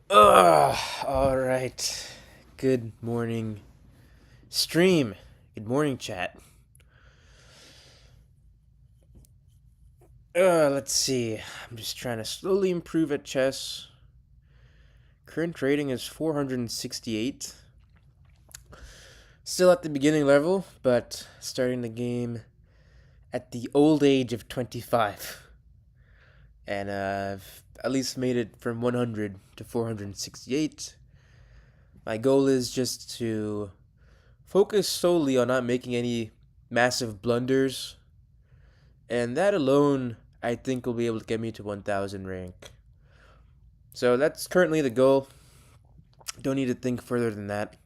All right. Good morning, stream. Good morning, chat. Let's see. I'm just trying to slowly improve at chess. Current rating is 468. Still at the beginning level, but starting the game at the old age of 25. And I've at least made it from 100 to 468. My goal is just to focus solely on not making any massive blunders, and that alone I think will be able to get me to 1000 rank. So that's currently the goal. Don't need to think further than that.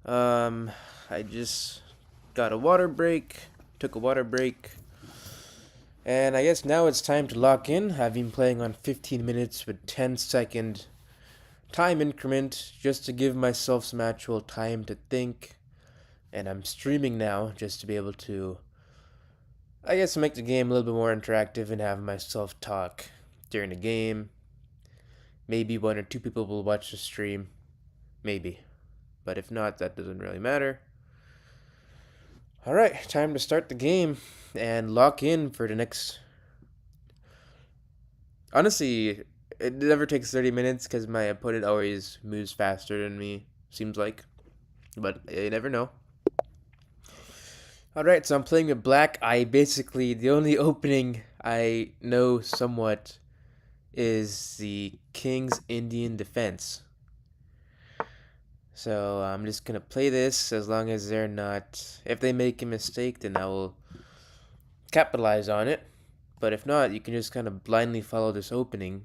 Um, I just got a water break, took a water break, and I guess now it's time to lock in. I've been playing on 15 minutes with 10-second time increment just to give myself some actual time to think. And I'm streaming now just to be able to, I guess, make the game a little bit more interactive and have myself talk during the game. Maybe one or two people will watch the stream. Maybe. But if not, that doesn't really matter. Alright, time to start the game and lock in for the next. Honestly, it never takes 30 minutes because my opponent always moves faster than me, seems like. But you never know. Alright, so I'm playing with black. The only opening I know somewhat is the King's Indian Defense. So I'm just gonna play this as long as they're not. If they make a mistake, then I will capitalize on it. But if not, you can just kind of blindly follow this opening.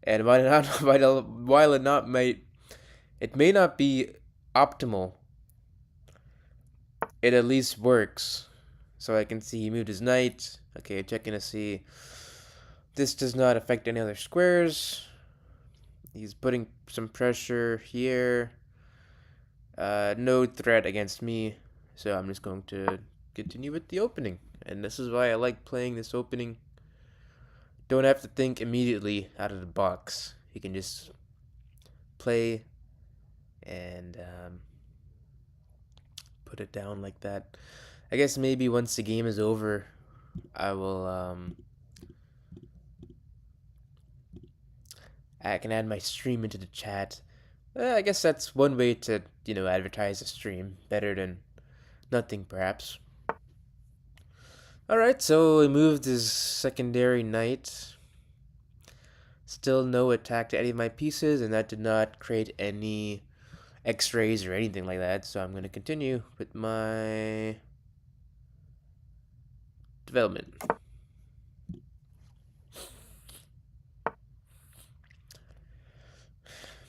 And while it may not be optimal, it at least works. So I can see he moved his knight. Okay, checking to see. This does not affect any other squares. He's putting some pressure here. No threat against me, so I'm just going to continue with the opening. And this is why I like playing this opening. Don't have to think immediately out of the box. You can just play and put it down like that. I guess maybe once the game is over, I can add my stream into the chat. I guess that's one way to advertise a stream better than nothing, perhaps. Alright, so we moved his secondary knight. Still no attack to any of my pieces, and that did not create any x-rays or anything like that, so I'm going to continue with my development.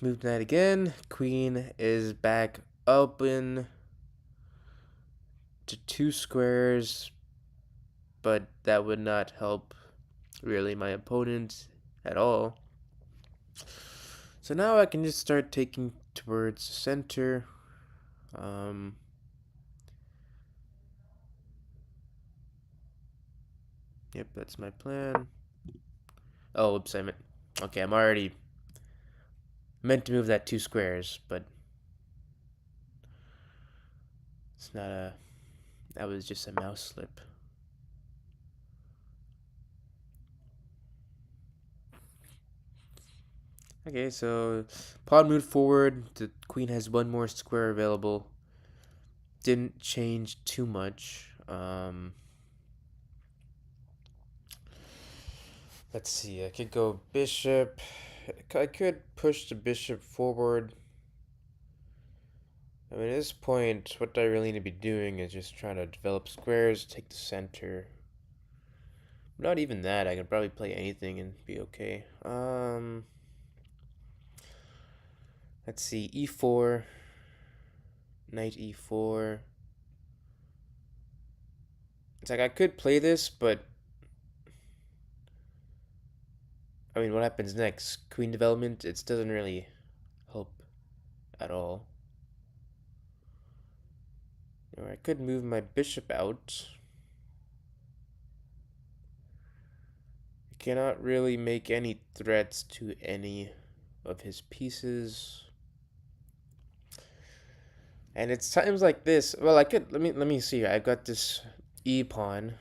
Moved knight again. Queen is back open to 2 squares, but that would not help really my opponent at all. So now I can just start taking towards the center. Yep, that's my plan. Oh, oops, I meant. Okay, I'm already meant to move that 2 squares, but it's not a. That was just a mouse slip. Okay, so pawn moved forward. The queen has one more square available. Didn't change too much. Let's see. I could go bishop. I could push the bishop forward. I mean, at this point, what I really need to be doing is just trying to develop squares, take the center. Not even that. I could probably play anything and be okay. Let's see. E4. Knight E4. It's like I could play this, but I mean, what happens next? Queen development? It doesn't really help at all. Or I could move my bishop out. I cannot really make any threats to any of his pieces. And it's times like this. Well, I could let me see. I've got this E pawn.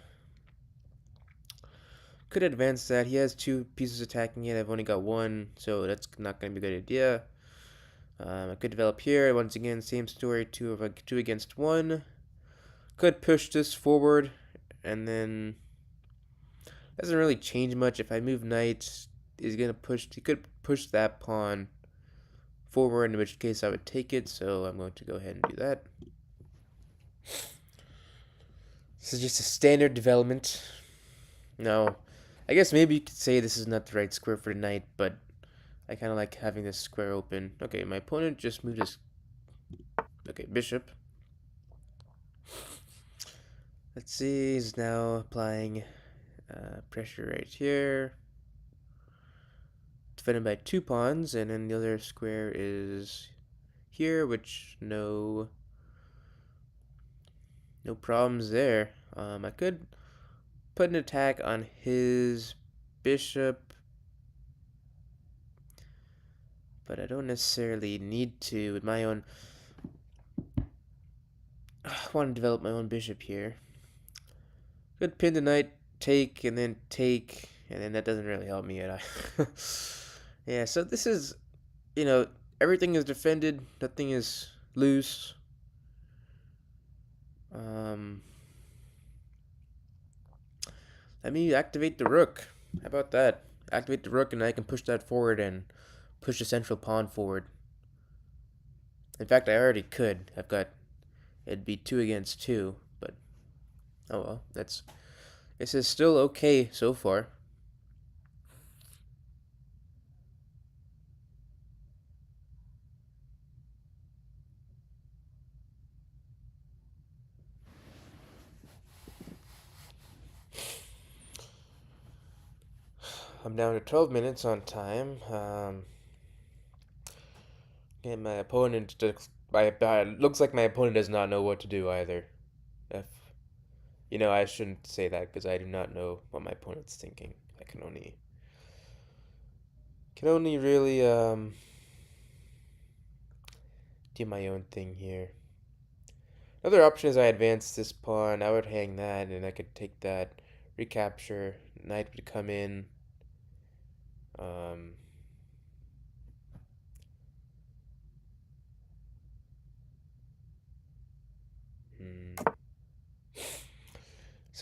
Could advance that. He has two pieces attacking it. I've only got one, so that's not going to be a good idea. I could develop here. Once again, same story. Two against one. Could push this forward, and then doesn't really change much. If I move knight, he's gonna push. He could push that pawn forward, in which case I would take it. So I'm going to go ahead and do that. This is just a standard development. Now, I guess maybe you could say this is not the right square for the knight, but I kind of like having this square open. Okay, my opponent just moved his bishop. Let's see, he's now applying pressure right here. Defended by two pawns, and then the other square is here, which no problems there. I could put an attack on his bishop, but I don't necessarily need to with my own. I want to develop my own bishop here. Could pin the knight, take, and then take, and then that doesn't really help me at all. Yeah, so this is, everything is defended, nothing is loose. Let me activate the rook. How about that? Activate the rook, and I can push that forward and push the central pawn forward. In fact, I already could. It'd be 2 against 2, but oh well. This is still okay so far. I'm down to 12 minutes on time. And my opponent looks like my opponent does not know what to do either. If I shouldn't say that because I do not know what my opponent's thinking. I can only really do my own thing here. Another option is I advance this pawn. I would hang that, and I could take that, recapture. Knight would come in. Um,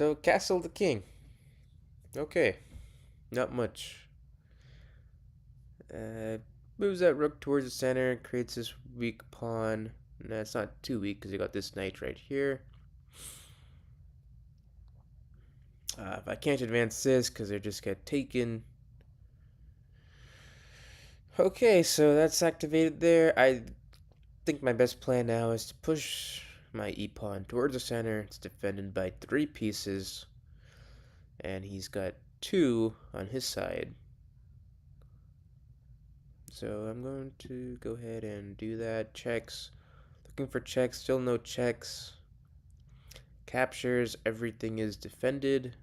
So castle the king. Okay, not much. Moves that rook towards the center, creates this weak pawn. No, it's not too weak because you got this knight right here. If I can't advance this because they just get taken. Okay, so that's activated there. I think my best plan now is to push my e-pawn towards the center. It's defended by 3 pieces, and he's got 2 on his side. So I'm going to go ahead and do that. Checks. Looking for checks. Still no checks. Captures. Everything is defended.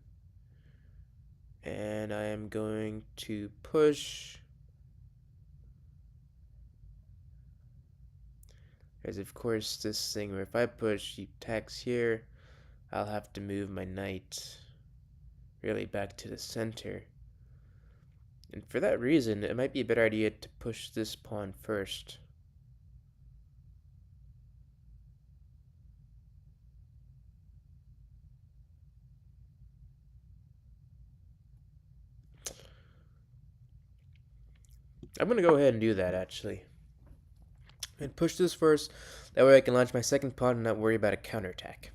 And I am going to push. There's of course this thing where if I push, he attacks here. I'll have to move my knight really back to the center. And for that reason, it might be a better idea to push this pawn first. I'm going to go ahead and do that, actually. And push this first. That way I can launch my second pawn and not worry about a counterattack.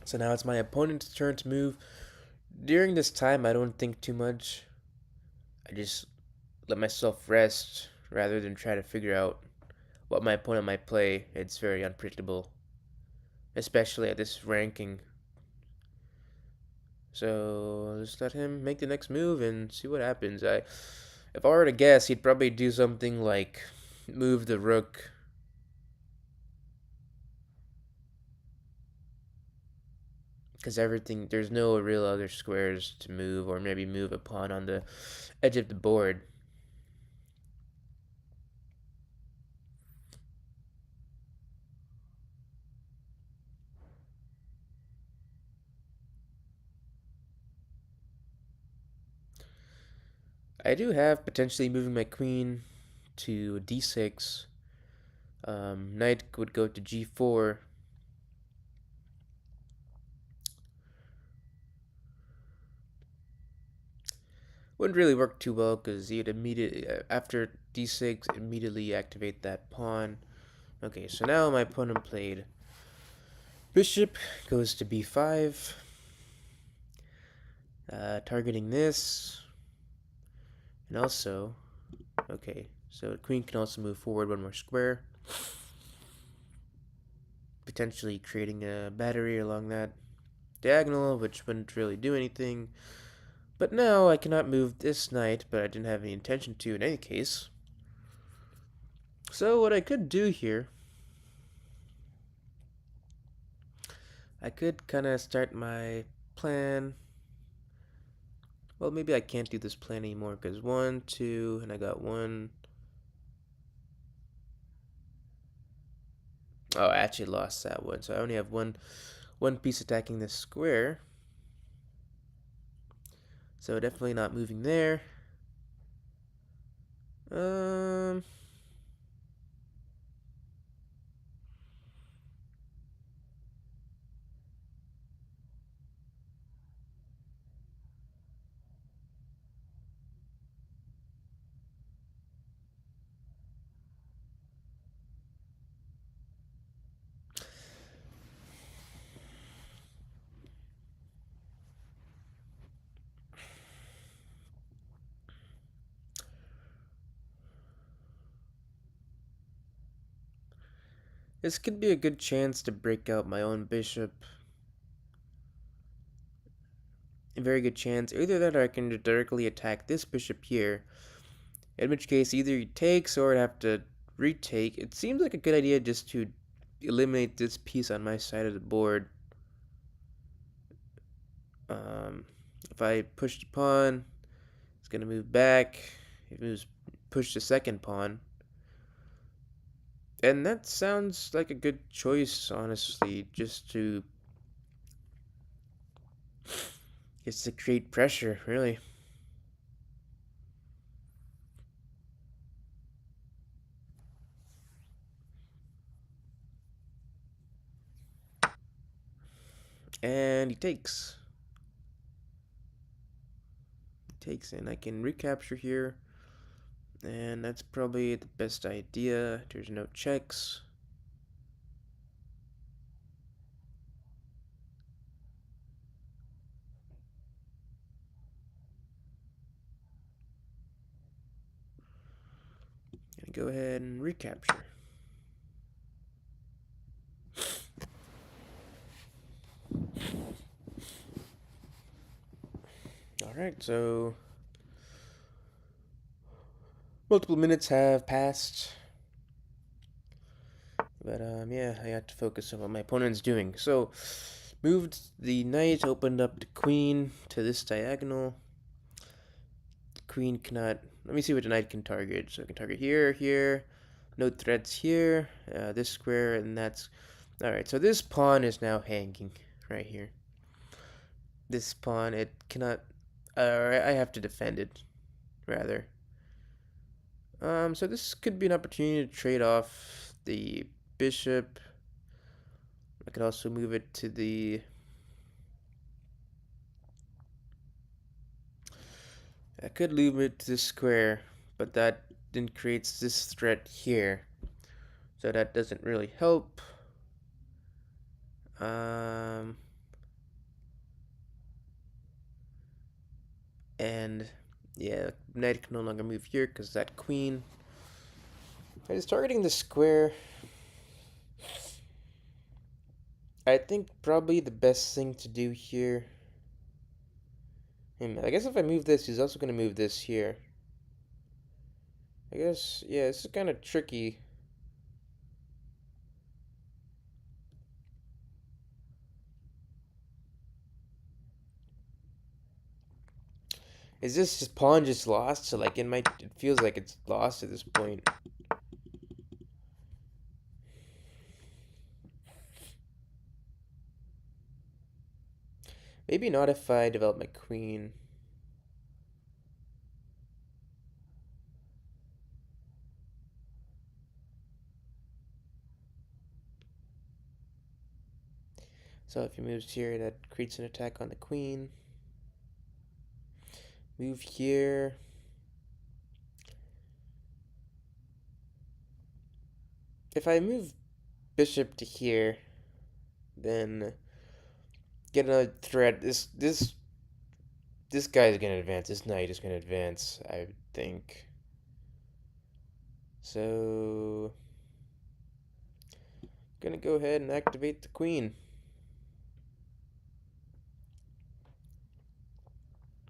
So now it's my opponent's turn to move. During this time, I don't think too much. I just let myself rest rather than try to figure out what my opponent might play. It's very unpredictable, especially at this ranking. So just let him make the next move and see what happens. If I were to guess, he'd probably do something like move the rook because everything, there's no real other squares to move, or maybe move a pawn on the edge of the board. I do have potentially moving my queen to d6. Knight would go to g4. Wouldn't really work too well because he'd immediately, after d6, immediately activate that pawn. Okay, so now my opponent played bishop goes to b5, targeting this, and also, okay, so queen can also move forward one more square, potentially creating a battery along that diagonal, which wouldn't really do anything. But now I cannot move this knight, but I didn't have any intention to in any case. So what I could do here, I could kind of start my plan. Well, maybe I can't do this plan anymore because 1, 2, and I got 1. Oh, I actually lost that one, so I only have one piece attacking this square. So definitely not moving there. Um, this could be a good chance to break out my own bishop. A very good chance. Either that or I can directly attack this bishop here. In which case, either he takes or I'd have to retake. It seems like a good idea just to eliminate this piece on my side of the board. If I push the pawn, it's going to move back. It moves, push the second pawn. And that sounds like a good choice, honestly, just to create pressure, really. And he takes. He takes, and I can recapture here. And that's probably the best idea. There's no checks. Gonna go ahead and recapture. Alright, so multiple minutes have passed. But yeah, I have to focus on what my opponent's doing. So moved the knight, opened up the queen to this diagonal. The queen cannot. Let me see what the knight can target. So I can target here, here. No threats here. This square, and that's. Alright, so this pawn is now hanging right here. This pawn, it cannot. I have to defend it, rather. So this could be an opportunity to trade off the bishop. I could also move it to the. I could move it to this square, but that then creates this threat here. So that doesn't really help. And yeah, knight can no longer move here because that queen is targeting the square. I think probably the best thing to do here. I guess if I move this, he's also going to move this here. I guess, yeah, this is kind of tricky. Is this just pawn just lost? So like it feels like it's lost at this point. Maybe not if I develop my queen. So if he moves here, that creates an attack on the queen. Move here. If I move bishop to here, then get another threat. This guy is gonna advance. This knight is gonna advance, I would think. So gonna go ahead and activate the queen.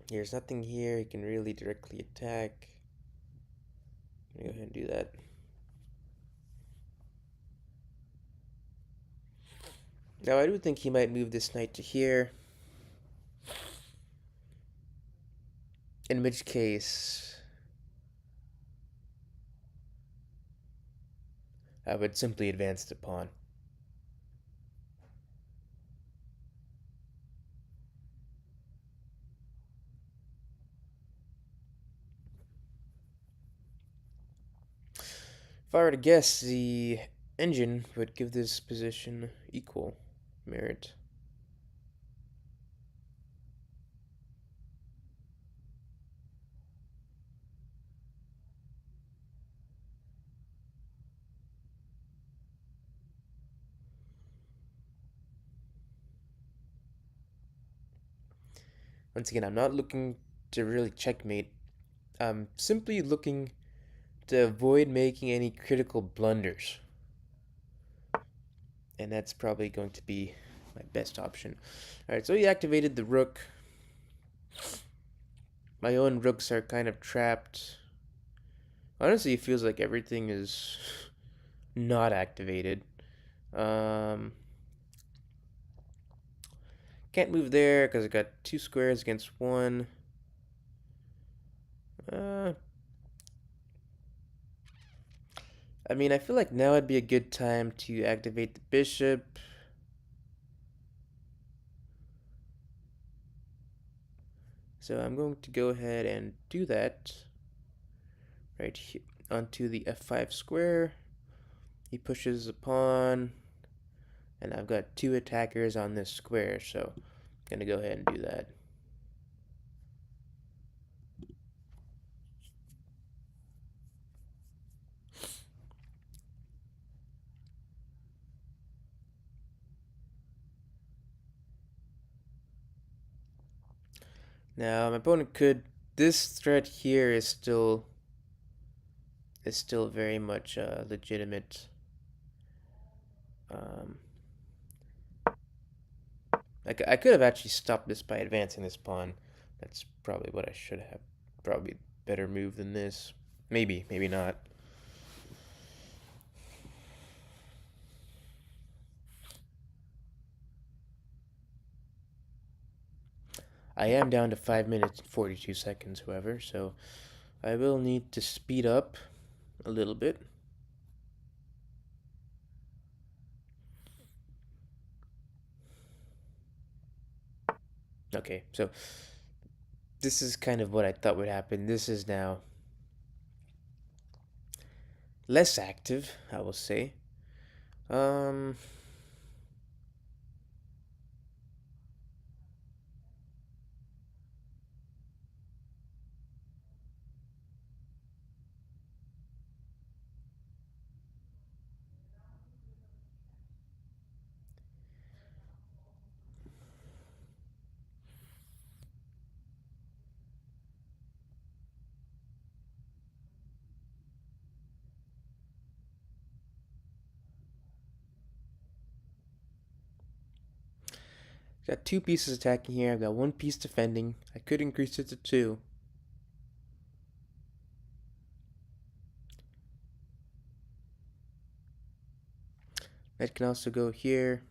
There's nothing here he can really directly attack. I'm gonna go ahead and do that. Now I do think he might move this knight to here. In which case I would simply advance the pawn. If I were to guess, the engine would give this position equal merit. Once again, I'm not looking to really checkmate. I'm simply looking to avoid making any critical blunders. And that's probably going to be my best option. Alright, so he activated the rook. My own rooks are kind of trapped. Honestly, it feels like everything is not activated. Can't move there because I got 2 squares against 1. I mean, I feel like now would be a good time to activate the bishop. So I'm going to go ahead and do that right here onto the f5 square. He pushes a pawn, and I've got 2 attackers on this square, so I'm gonna go ahead and do that. Now my opponent could. This threat here is still very much legitimate. I could have actually stopped this by advancing this pawn. That's probably what I should have. Probably better move than this. Maybe, maybe not. I am down to 5 minutes and 42 seconds, however, so I will need to speed up a little bit. Okay, so this is kind of what I thought would happen. This is now less active, I will say. Got 2 pieces attacking here. I've got 1 piece defending. I could increase it to 2. That can also go here.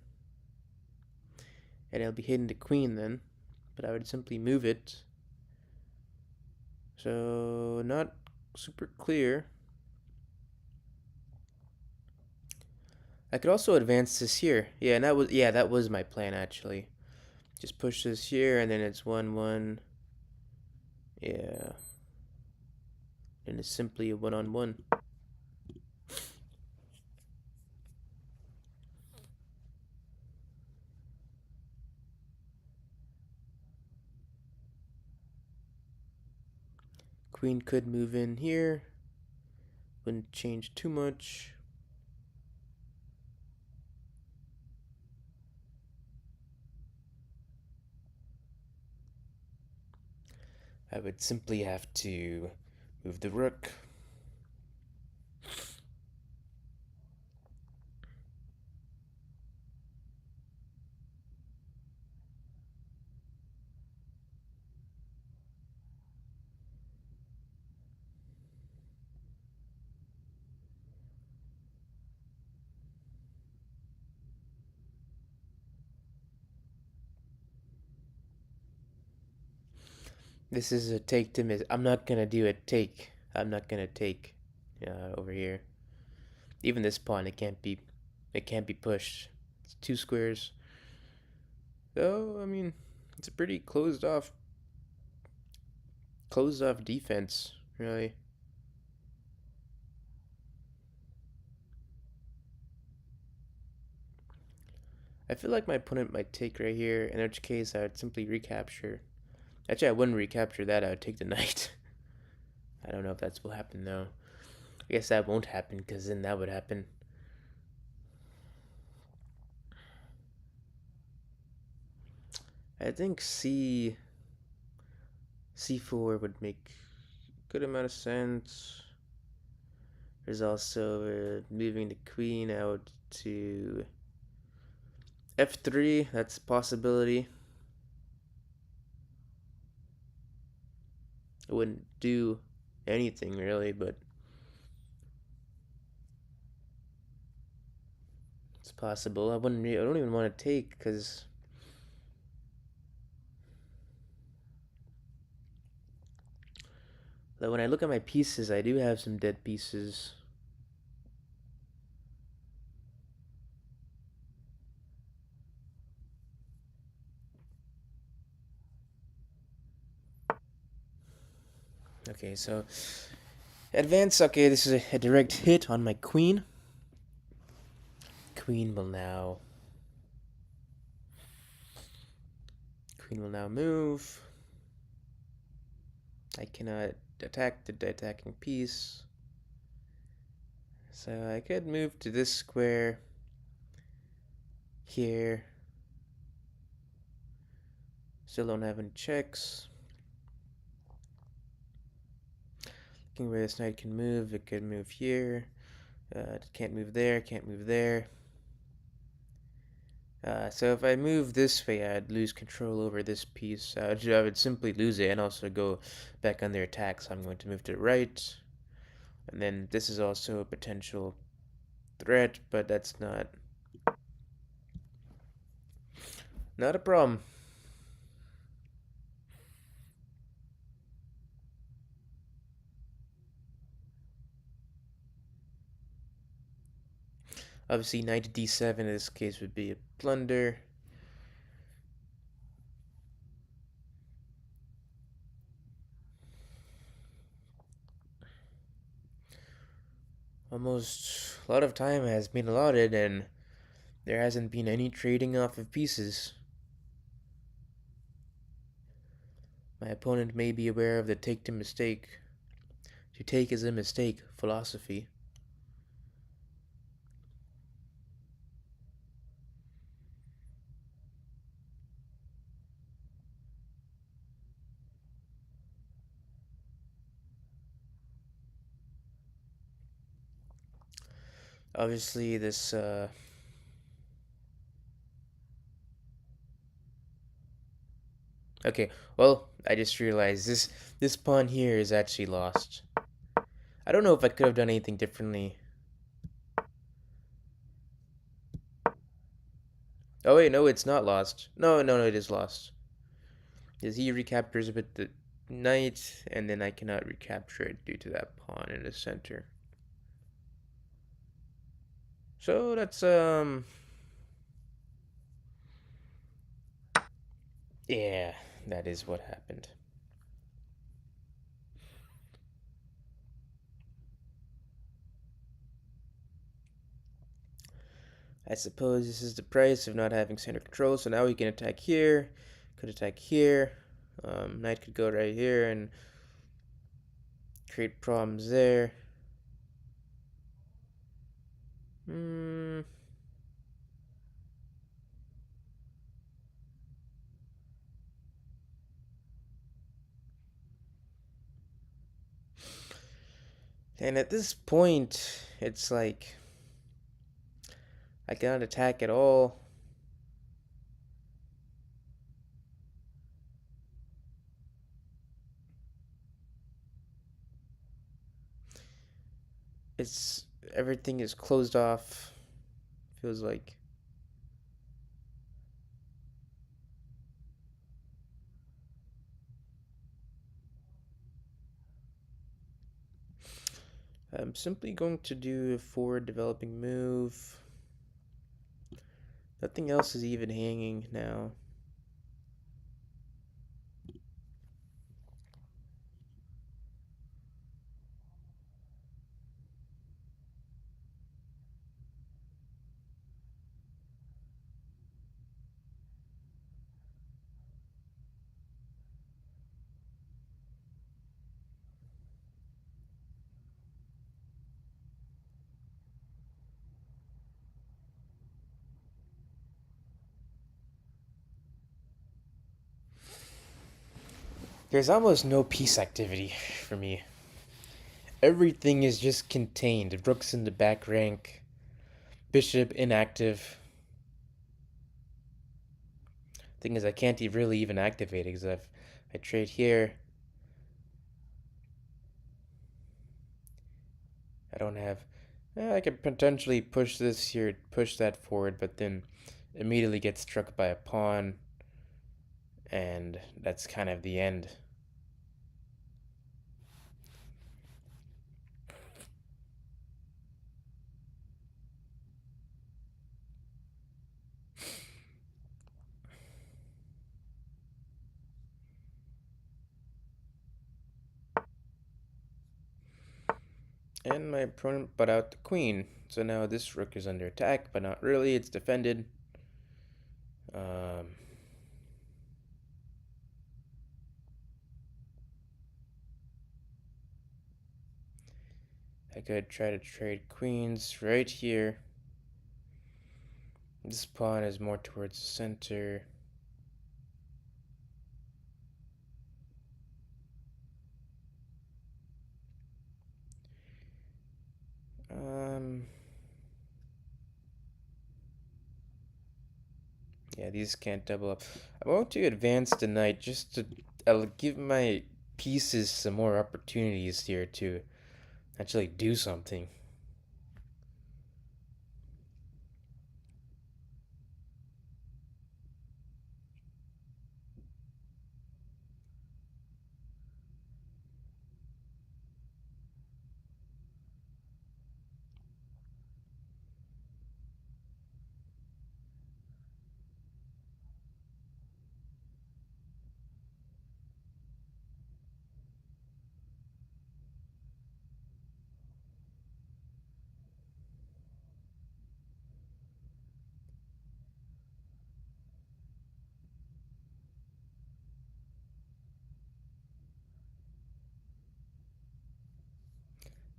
And it'll be hitting the queen then. But I would simply move it. So, not super clear. I could also advance this here. Yeah, and that was my plan actually. Just push this here, and then it's 1-1. Yeah. And it's simply a one-on-one. Queen could move in here. Wouldn't change too much. I would simply have to move the rook. This is a take to miss. I'm not gonna do a take. I'm not gonna take over here. Even this pawn, it can't be pushed. It's two squares. Though, I mean, it's a pretty closed off defense, really. I feel like my opponent might take right here, in which case I would simply recapture. Actually, I wouldn't recapture that, I would take the knight. I don't know if that's will happen though. I guess that won't happen, because then that would happen. I think C4 would make a good amount of sense. There's also moving the queen out to F3. That's a possibility. It wouldn't do anything really, but it's possible. I don't even want to take, because when I look at my pieces, I do have some dead pieces. Okay, so advance. Okay, this is a direct hit on my queen. Queen will now move. I cannot attack the attacking piece. So I could move to this square here. Still don't have any checks. Looking where this knight can move, it could move here. Can't move there, can't move there. So if I move this way, I'd lose control over this piece. I would simply lose it and also go back under attack. So I'm going to move to the right. And then this is also a potential threat, but that's not a problem. Obviously, knight to d7 in this case would be a blunder. Almost a lot of time has been allotted, and there hasn't been any trading off of pieces. My opponent may be aware of the take to mistake. To take is a mistake philosophy. Obviously, this okay, well, I just realized this pawn here is actually lost. I don't know if I could have done anything differently. Oh wait, no, it's not lost. No, it is lost. Because he recaptures a bit knight, and then I cannot recapture it due to that pawn in the center. So that's yeah, that is what happened. I suppose this is the price of not having center control. So now we can attack here. Could attack here. Knight could go right here and create problems there. Hmm. And at this point, it's like I cannot attack at all. It's everything is closed off. Feels like I'm simply going to do a forward developing move. Nothing else is even hanging now. There's almost no piece activity for me. Everything is just contained. Rook's in the back rank. Bishop inactive. Thing is, I can't really even activate it because I trade here. I don't have. I could potentially push this here, push that forward, but then immediately get struck by a pawn, and that's kind of the end. And my opponent put out the queen. So now this rook is under attack, but not really. It's defended. Um, I could try to trade queens right here. This pawn is more towards the center. Um, yeah, these can't double up. I want to advance the knight just to give my pieces some more opportunities here to actually do something.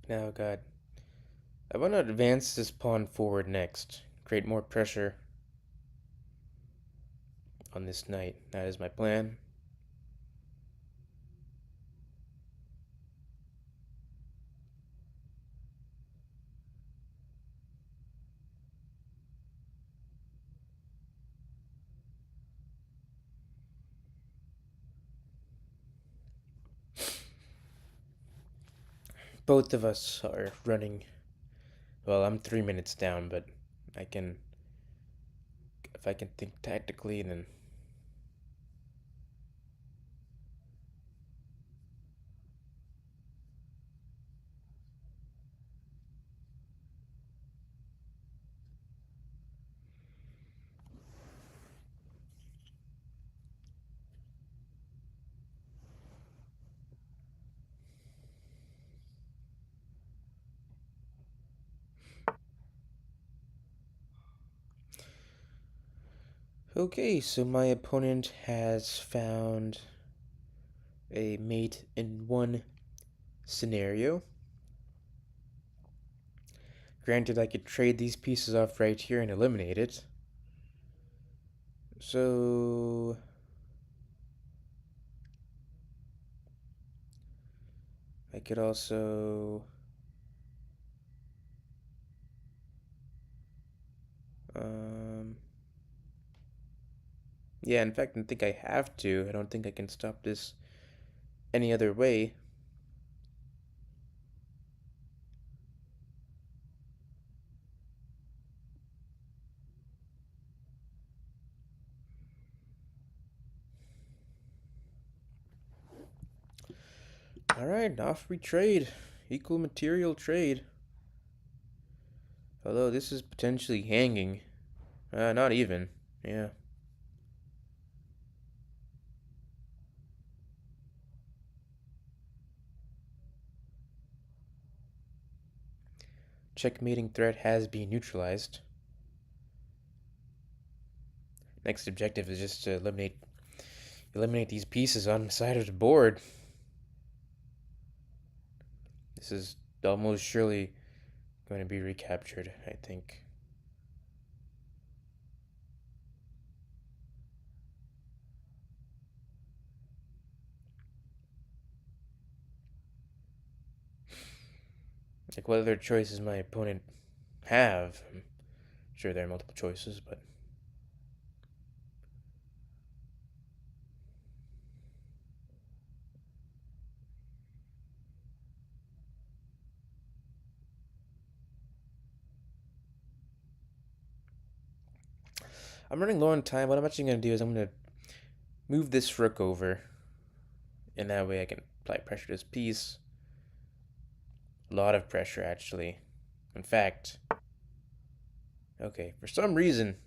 Now, God, I want to advance this pawn forward next. Create more pressure on this knight. That is my plan. Both of us are running. Well, I'm 3 minutes down, but I can. If I can think tactically, then. Okay, so my opponent has found a mate in one scenario. Granted, I could trade these pieces off right here and eliminate it. So I could also yeah, in fact, I think I have to. I don't think I can stop this any other way. Alright, off we trade. Equal material trade. Although this is potentially hanging. Not even. Yeah. Checkmating threat has been neutralized. Next objective is just to eliminate these pieces on the side of the board. This is almost surely going to be recaptured, I think. Like, what other choices my opponent have? I'm sure there are multiple choices, but I'm running low on time. What I'm actually going to do is I'm going to move this rook over, and that way I can apply pressure to this piece. A lot of pressure, actually. In fact, okay, for some reason,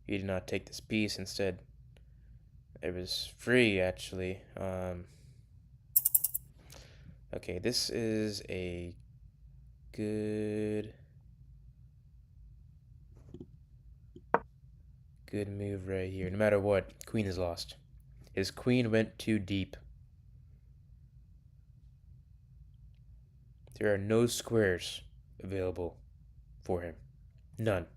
he did not take this piece. Instead, it was free, actually. Okay, this is a good move right here. No matter what, queen is lost. His queen went too deep. There are no squares available for him. None.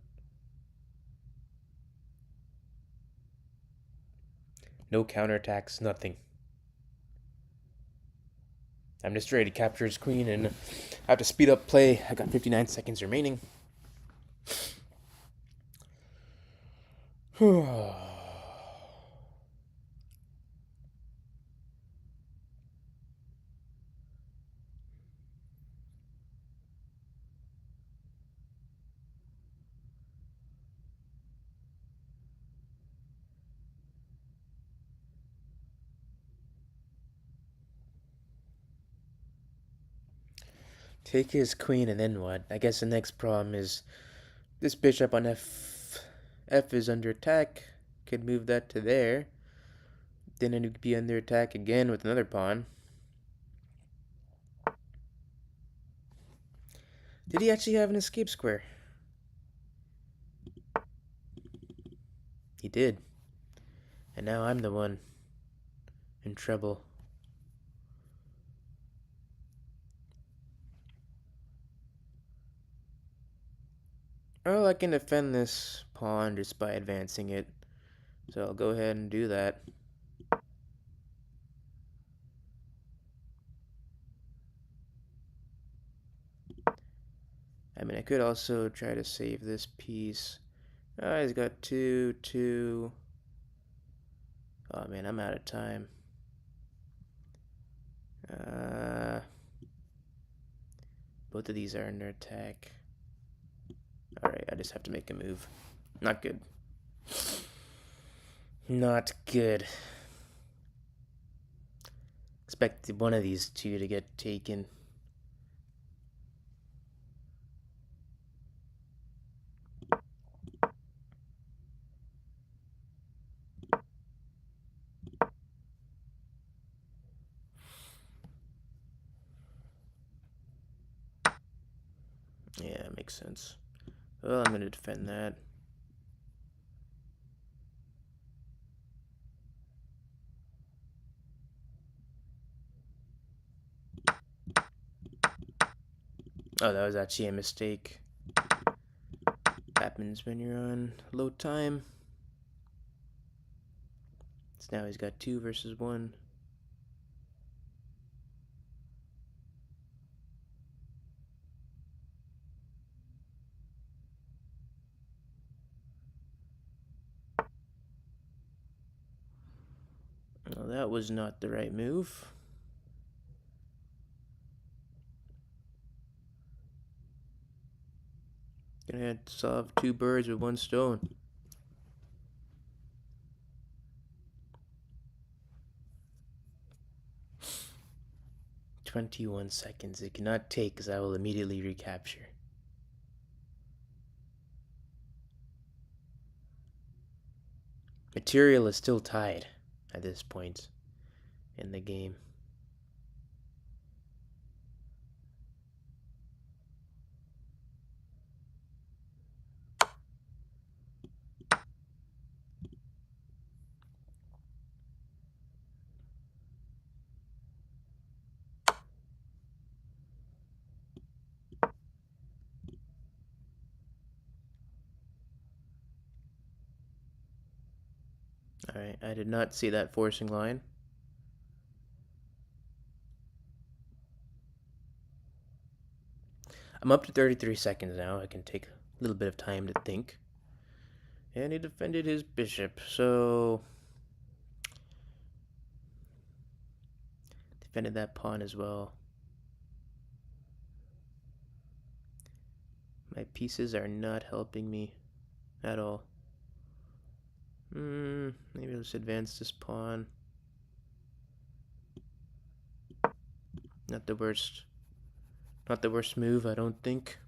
No counterattacks, nothing. I'm just ready to capture his queen, and I have to speed up play. I got 59 seconds remaining. Take his queen, and then what? I guess the next problem is this bishop on f. F is under attack. Could move that to there. Then it would be under attack again with another pawn. Did he actually have an escape square? He did. And now I'm the one in trouble. Oh, I can defend this pawn just by advancing it. So I'll go ahead and do that. I mean, I could also try to save this piece. Oh, he's got 2, 2. Oh man, I'm out of time. Both of these are under attack. Alright, I just have to make a move. Not good. Not good. Expect one of these two to get taken. Yeah, makes sense. Well, I'm going to defend that. Oh, that was actually a mistake. Happens when you're on load time. So now he's got 2 versus 1. Well, that was not the right move. Gonna solve 2 birds with 1 stone. "21 seconds. It cannot take, as I will immediately recapture." Material is still tied at this point in the game. Alright, I did not see that forcing line. I'm up to 33 seconds now. I can take a little bit of time to think. And he defended his bishop, so... defended that pawn as well. My pieces are not helping me at all. Maybe let's advance this pawn. Not the worst. Not the worst move, I don't think.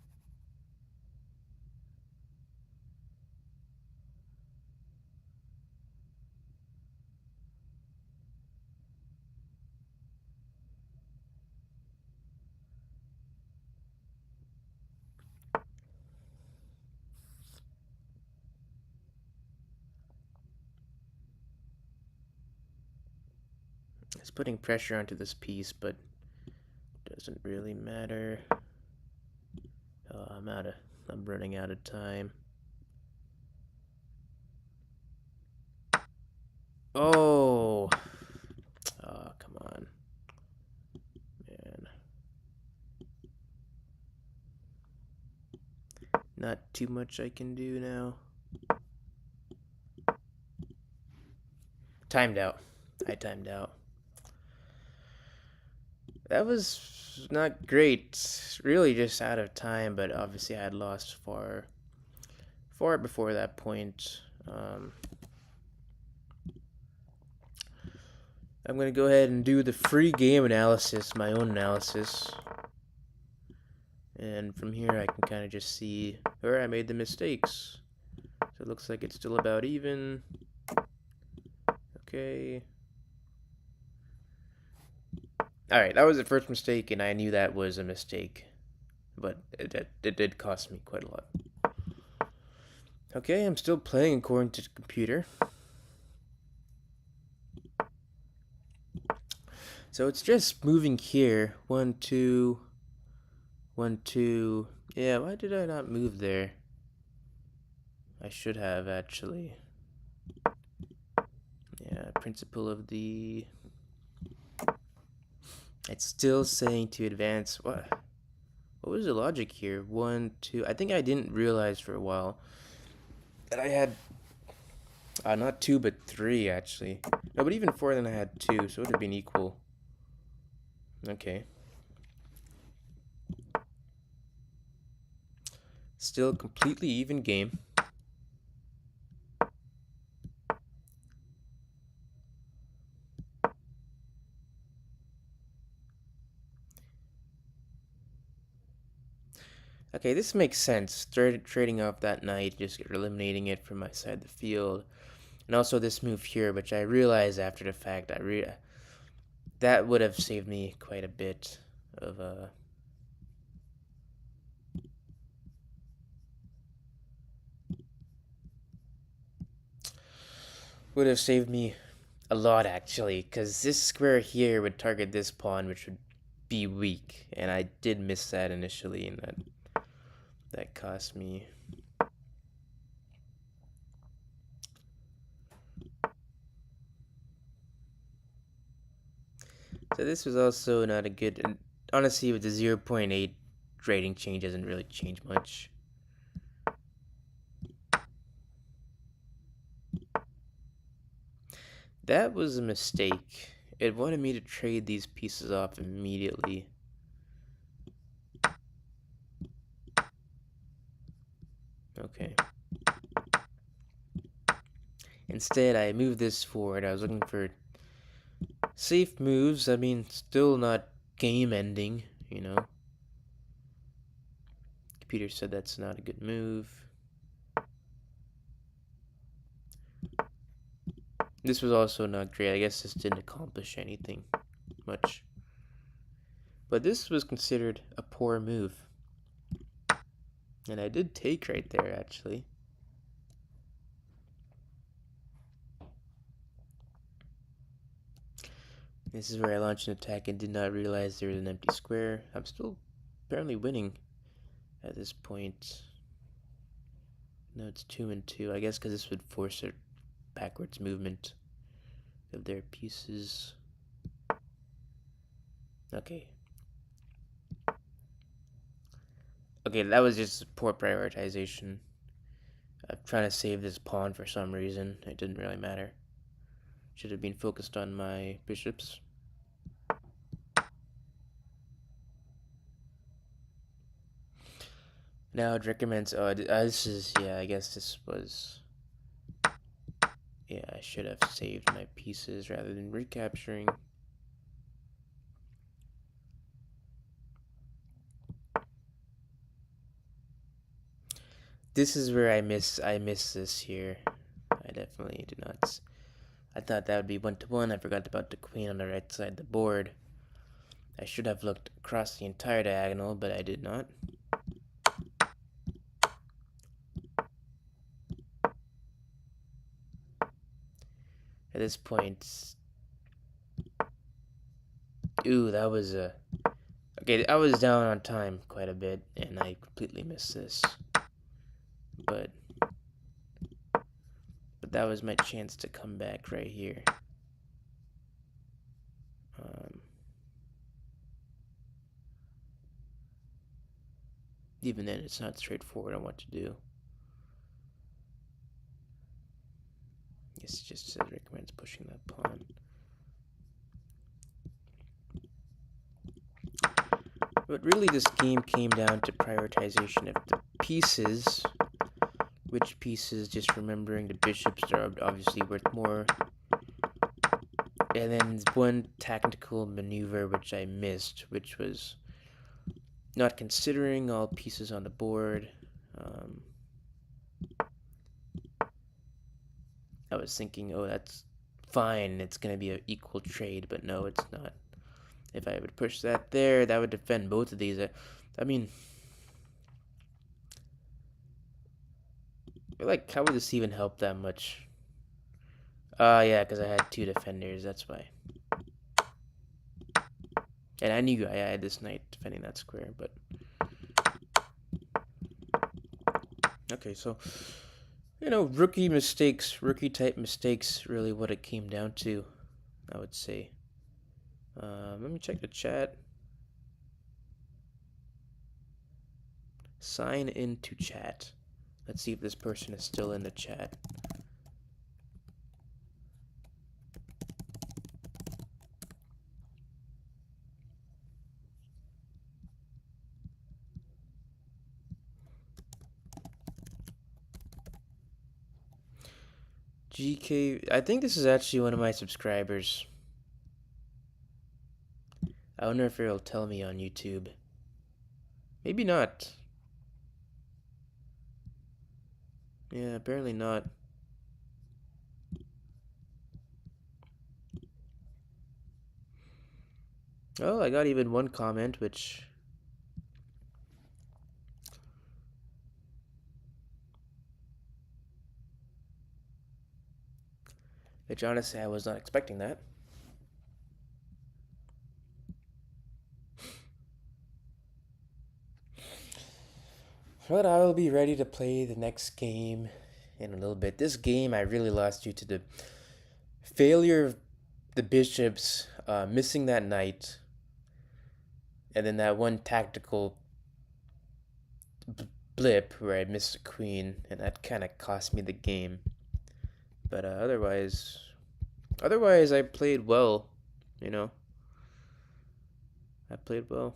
It's putting pressure onto this piece, but doesn't really matter. Oh, I'm running out of time. Oh! Oh, come on. Man. Not too much I can do now. Timed out. I timed out. That was not great. Really just out of time, but obviously I had lost far before that point. I'm going to go ahead and do the free game analysis, my own analysis. And from here I can kind of just see where I made the mistakes. So it looks like it's still about even. Okay. Alright, that was the first mistake, and I knew that was a mistake. But it did cost me quite a lot. Okay, I'm still playing according to the computer. So it's just moving here. 1, 2, 1, 2. Yeah, why did I not move there? I should have, actually. Yeah, principle of the... It's still saying to advance. What was the logic here? 1, 2. I think I didn't realize for a while that I had not 2 but 3 actually. No, but even 4 then I had 2, so it would have been equal. Okay. Still completely even game. Okay, this makes sense. Trading off that knight, just eliminating it from my side of the field. And also this move here, which I realized after the fact, that would have saved me quite a bit of would have saved me a lot actually, because this square here would target this pawn, which would be weak, and I did miss that initially, and that cost me. So this was also not a good, and honestly with the 0.8 rating change doesn't really change much. That was a mistake. It wanted me to trade these pieces off immediately. Okay. Instead, I moved this forward. I was looking for safe moves. I mean, still not game ending, you know. Computer said that's not a good move. This was also not great. I guess this didn't accomplish anything much. But this was considered a poor move. And I did take right there, actually. This is where I launched an attack and did not realize there was an empty square. I'm still apparently winning at this point. No, it's 2-2. I guess because this would force a backwards movement of their pieces. Okay. Okay, that was just poor prioritization. I'm trying to save this pawn for some reason. It didn't really matter. Should have been focused on my bishops. Now it recommends. Oh, this is. Yeah, I guess this was. Yeah, I should have saved my pieces rather than recapturing. This is where I miss this here. I definitely did not. I thought that would be 1-1. I forgot about the queen on the right side of the board. I should have looked across the entire diagonal, but I did not. At this point, ooh, that was a. Okay, I was down on time quite a bit, and I completely missed this. But that was my chance to come back right here. Even then, it's not straightforward on what to do. Yes, it just says recommends pushing that pawn. But really, this game came down to prioritization of the pieces. Which pieces, just remembering the bishops are obviously worth more. And then one tactical maneuver which I missed, which was not considering all pieces on the board. I was thinking, oh, that's fine. It's going to be an equal trade, but no, it's not. If I would push that there, that would defend both of these. I mean, like, how would this even help that much? Yeah, because I had two defenders, that's why. And I knew I had this knight defending that square, but... Okay, so, you know, rookie type mistakes, really what it came down to, I would say. Let me check the chat. Sign into chat. Let's see if this person is still in the chat. GK, I think this is actually one of my subscribers. I wonder if it'll tell me on YouTube. Maybe not. Yeah, apparently not. Oh, I got even one comment, which honestly I was not expecting that. But I will be ready to play the next game in a little bit. This game I really lost due to the failure of the bishops missing that knight, and then that one tactical blip where I missed a queen, and that kind of cost me the game. But otherwise I played well. You know, I played well.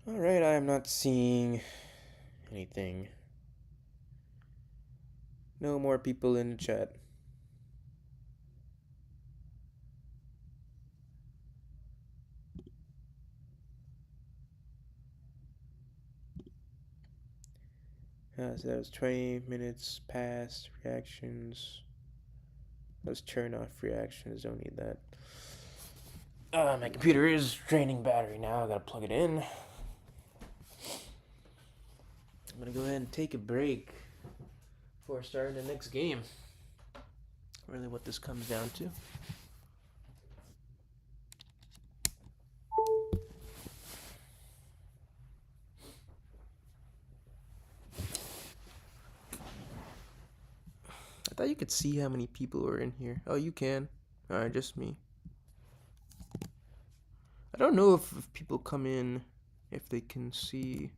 All right, I am not seeing anything. No more people in the chat. So that was 20 minutes past reactions. Let's turn off reactions. Don't need that. My computer is draining battery now. I gotta plug it in. I'm gonna go ahead and take a break before starting the next game. Really, what this comes down to. I thought you could see how many people were in here. Oh, you can. Alright, just me. I don't know if people come in, if they can see.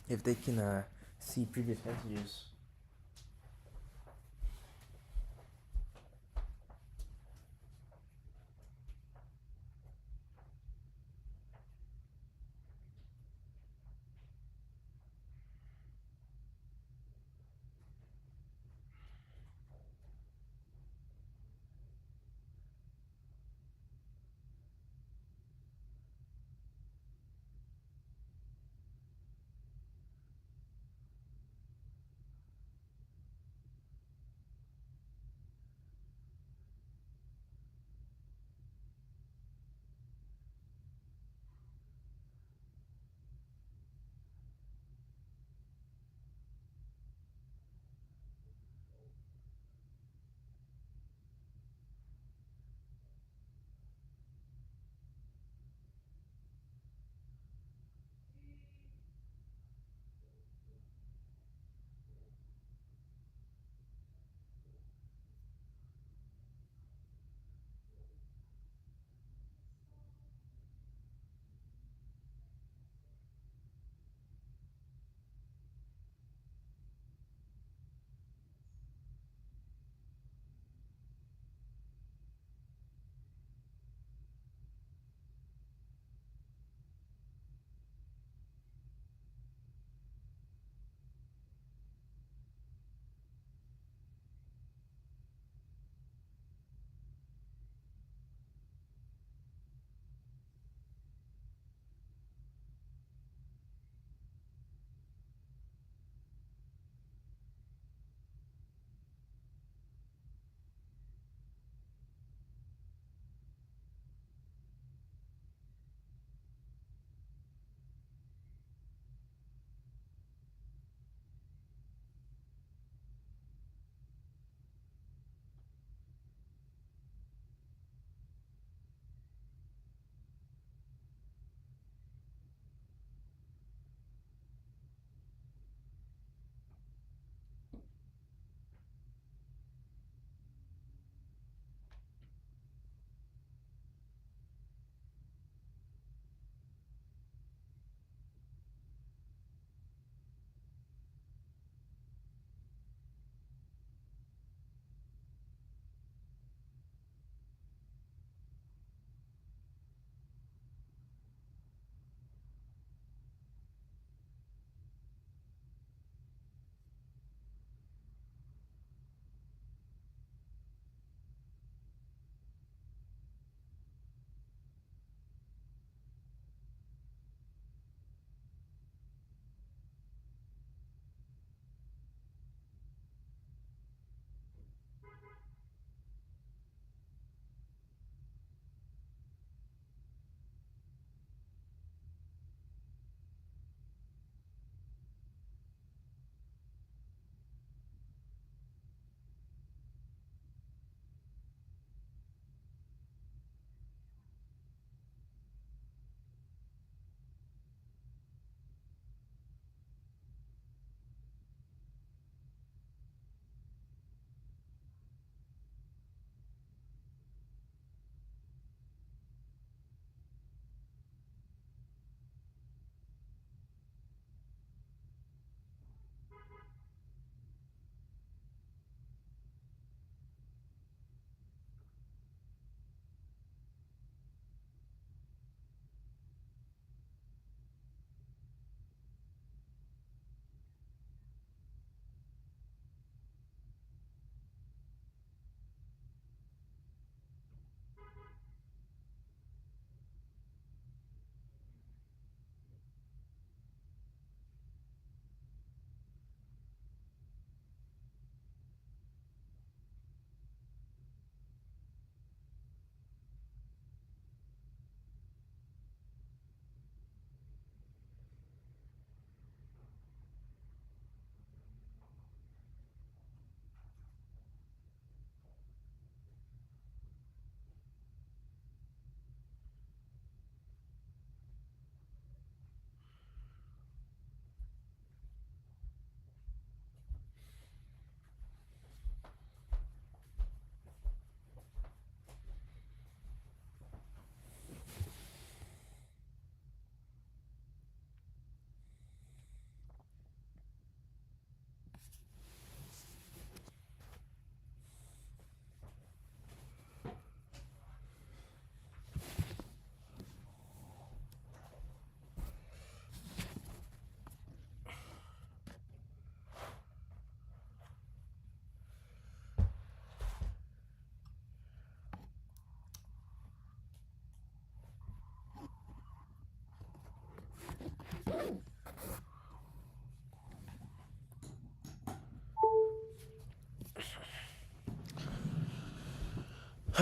If they can see previous messages.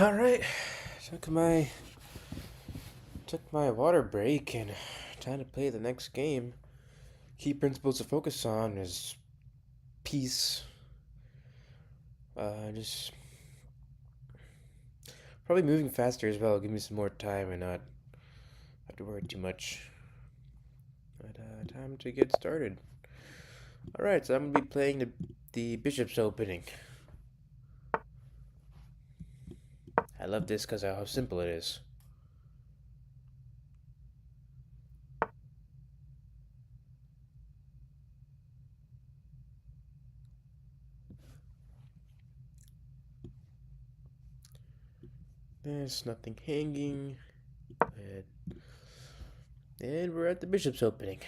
All right, took my took my water break and time to play the next game. Key principles to focus on is peace. Just probably moving faster as well. Give me some more time and not have to worry too much. But time to get started. All right, so I'm gonna be playing the bishop's opening. I love this because of how simple it is. There's nothing hanging. And we're at the bishop's opening.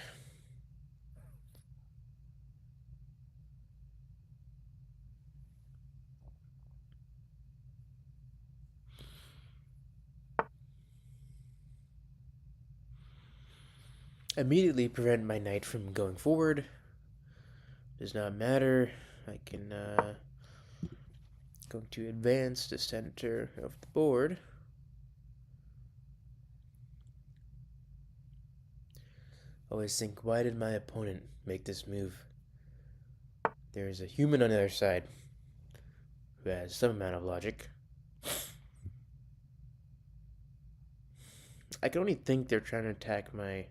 Immediately prevent my knight from going forward. Does not matter. I can going to advance the center of the board. Always think, why did my opponent make this move? There is a human on the other side who has some amount of logic. I can only think they're trying to attack my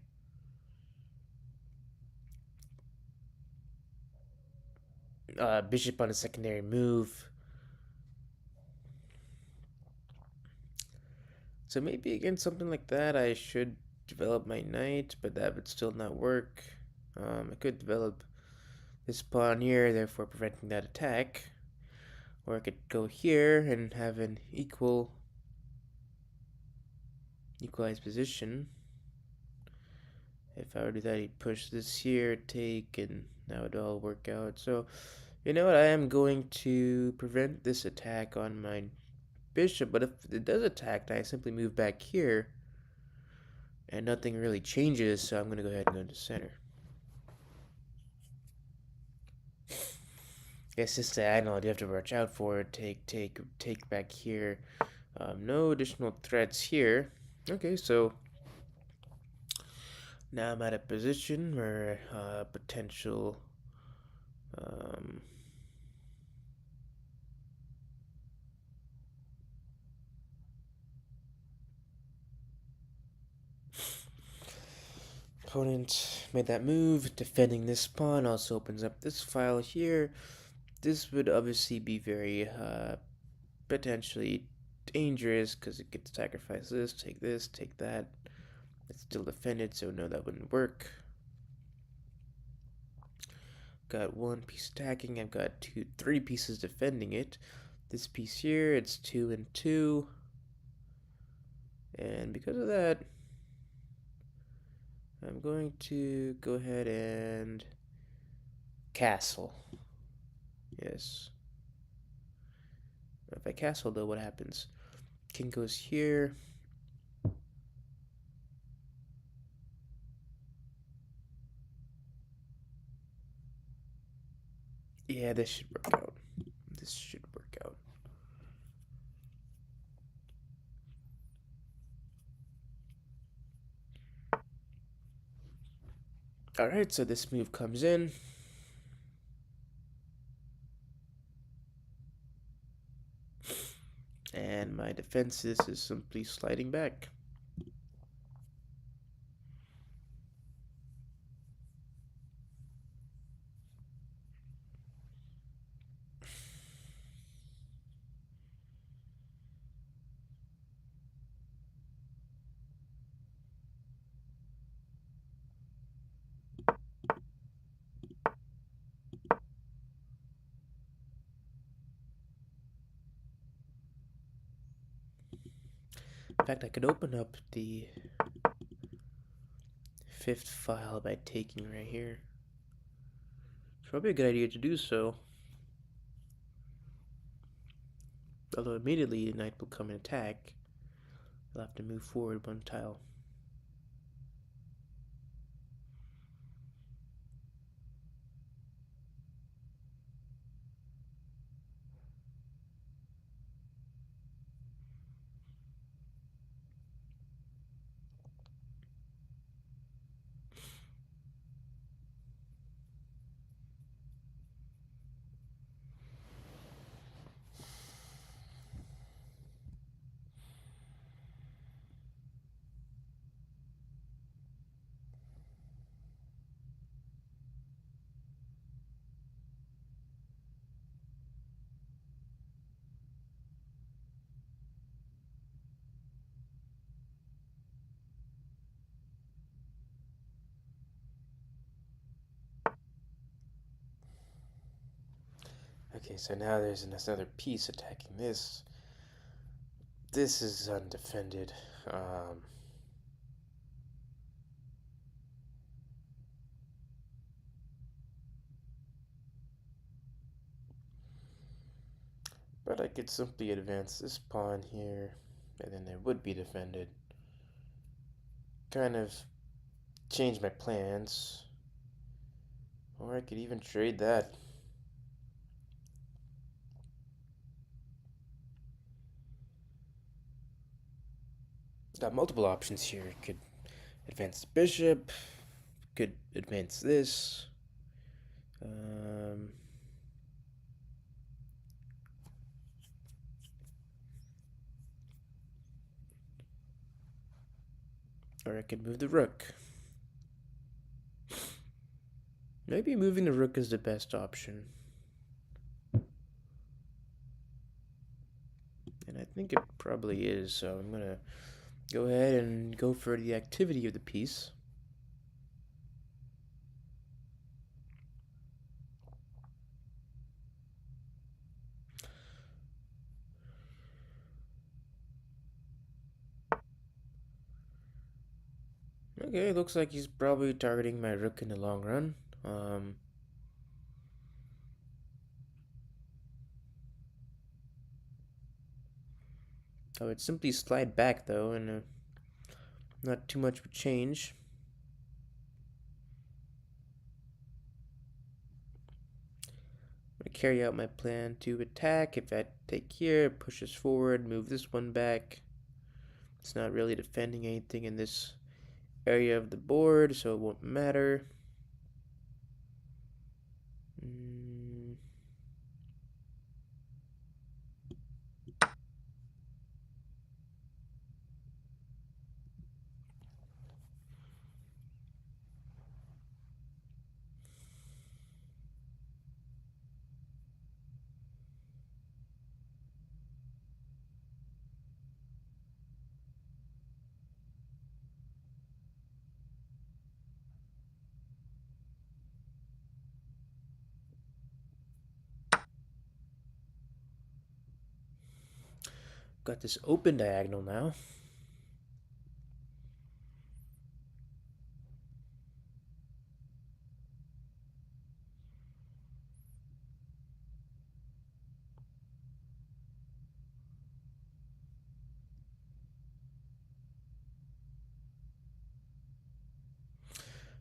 bishop on a secondary move. So maybe against something like that, I should develop my knight, but that would still not work. I could develop this pawn here, therefore preventing that attack. Or I could go here and have an equalized position. If I were to do that, he'd push this here, take, and that would all work out. So, you know what? I am going to prevent this attack on my bishop, but if it does attack, I simply move back here, and nothing really changes, so I'm going to go ahead and go into center. It's just diagonal, you have to watch out for it. Take back here. No additional threats here. Okay, so now I'm at a position where potential opponent made that move. Defending this pawn also opens up this file here. This would obviously be very potentially dangerous because it gets sacrifice this, take that. It's still defended, so no, that wouldn't work. Got one piece attacking, I've got three pieces defending it. This piece here, it's 2 and 2. And because of that, I'm going to go ahead and castle. Yes. If I castle, though, what happens? King goes here. Yeah, this should work out. This should work out. Alright, so this move comes in. And my defenses is simply sliding back. In fact, I could open up the fifth file by taking right here. It's probably a good idea to do so. Although immediately the knight will come and attack. I'll have to move forward one tile. Okay, so now there's another piece attacking this. This is undefended. But I could simply advance this pawn here, and then it would be defended. Kind of change my plans. Or I could even trade that. Got multiple options here. Could advance the bishop. Could advance this. Or I could move the rook. Maybe moving the rook is the best option. And I think it probably is, so I'm going to go ahead and go for the activity of the piece. Okay, looks like he's probably targeting my rook in the long run. I would simply slide back though, and not too much would change. I'm going to carry out my plan to attack. If I take here, it pushes forward, move this one back. It's not really defending anything in this area of the board, so it won't matter. Got this open diagonal now.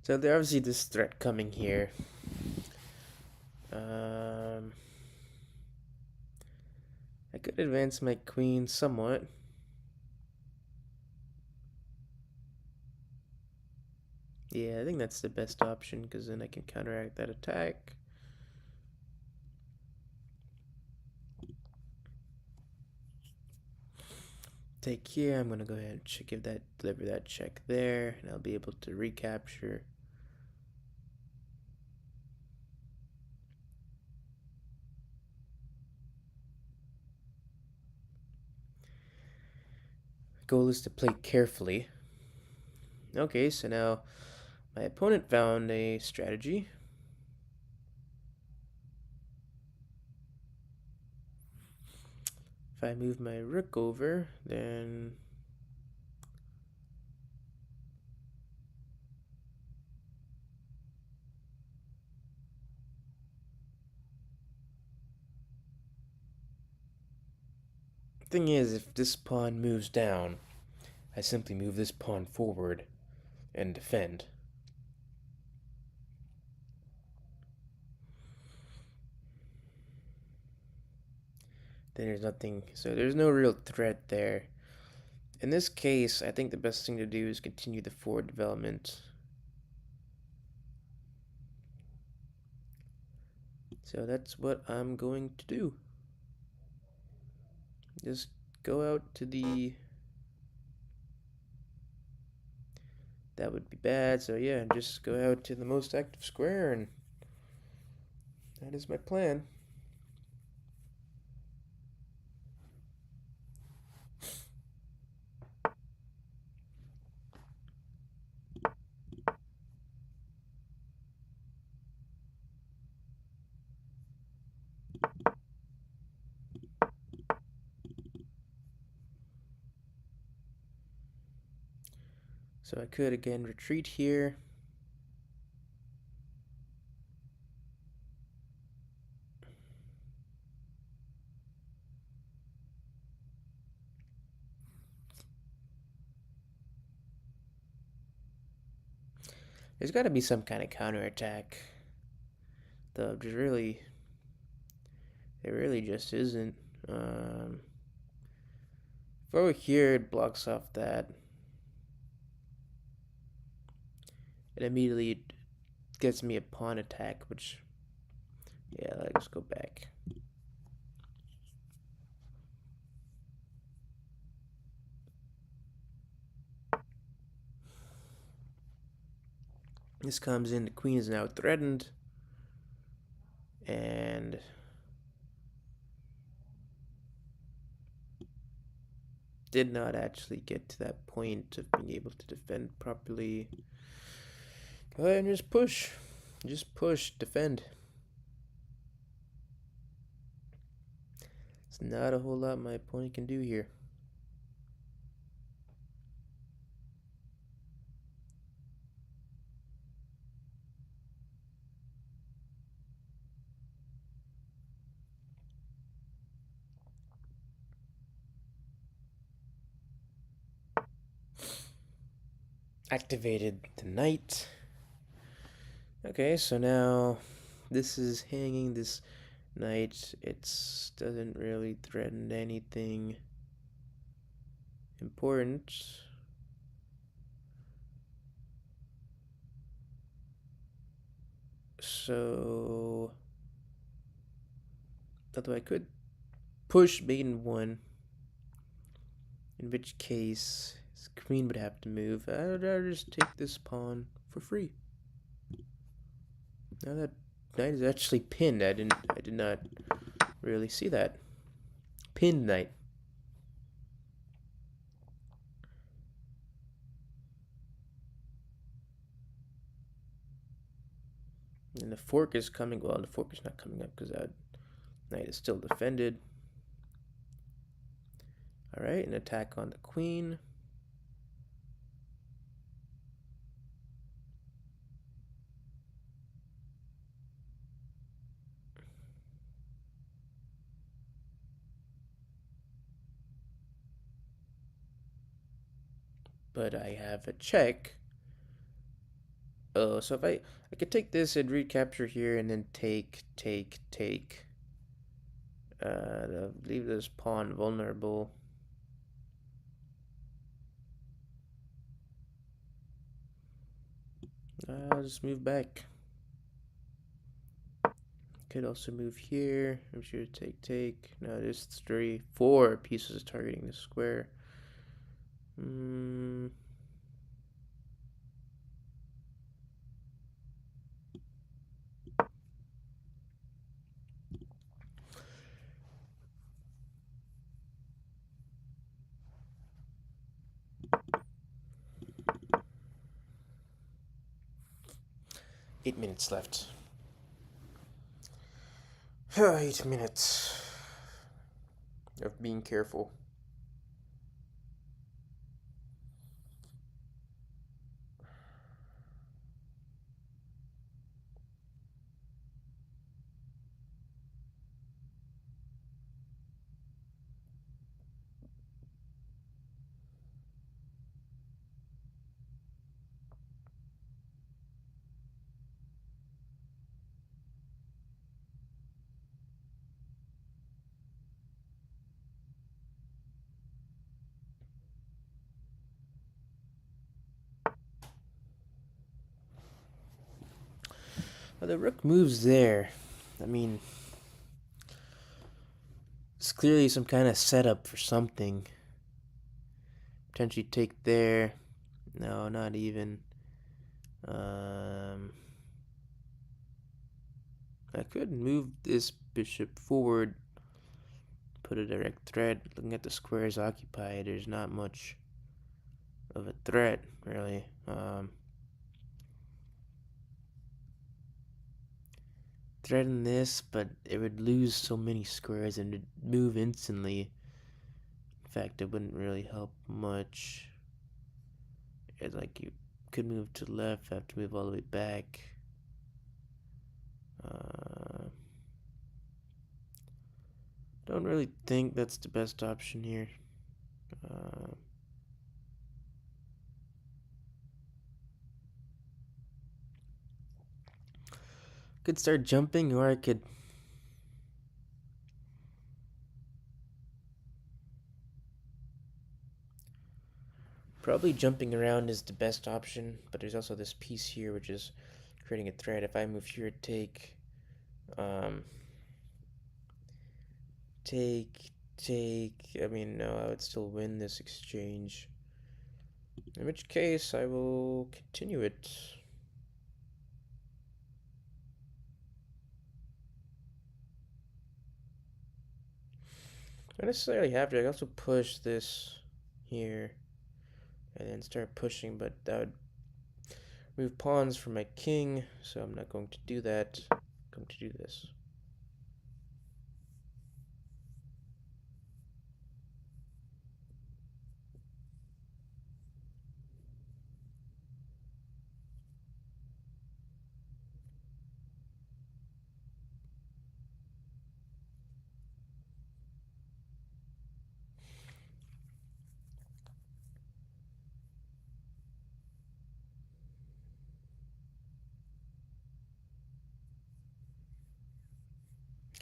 So there's obviously this threat coming here. I could advance my queen somewhat. Yeah, I think that's the best option, because then I can counteract that attack. Take here, I'm gonna go ahead and deliver that check there, and I'll be able to recapture. Goal is to play carefully. Okay, so now my opponent found a strategy. If I move my rook over, then the thing is, if this pawn moves down, I simply move this pawn forward and defend. Then there's nothing, so there's no real threat there. In this case, I think the best thing to do is continue the forward development. So that's what I'm going to do. Just go out to the... That would be bad, so yeah, just go out to the most active square, and that is my plan. So I could again retreat here. There's got to be some kind of counterattack. Though there really just isn't. If over here it blocks off that, it immediately gets me a pawn attack, which, yeah, let's go back. This comes in, the queen is now threatened, and did not actually get to that point of being able to defend properly. Go ahead and just push. Just push, defend. It's not a whole lot my opponent can do here. Activated the knight. Okay, so now this is hanging this knight. It doesn't really threaten anything important. So, although I could push maiden one, in which case his queen would have to move. I'd rather just take this pawn for free. Now that knight is actually pinned. I did not really see that. Pinned knight. And the fork is coming. Well, the fork is not coming up because that knight is still defended. Alright, an attack on the queen. But I have a check. Oh, so if I could take this and recapture here and then take. Leave this pawn vulnerable. I'll just move back. Could also move here. I'm sure take. Now there's 4 pieces targeting the square. Eight minutes left. 8 minutes of being careful. Well, the rook moves there. I mean, it's clearly some kind of setup for something. Potentially take there. No, not even. I could move this bishop forward, put a direct threat. Looking at the squares occupied, there's not much of a threat, really. Threaten this, but it would lose so many squares and it'd move instantly. In fact, it wouldn't really help much. it's like you could move to the left, have to move all the way back. Don't really think that's the best option here. Could start jumping, or I could probably jumping around is the best option, but there's also this piece here which is creating a threat. If I move here, um, take. I mean, no, I would still win this exchange. In which case, I will continue it. I don't necessarily have to. I can also push this here and then start pushing, but that would move pawns for my king, so I'm not going to do that. I'm going to do this.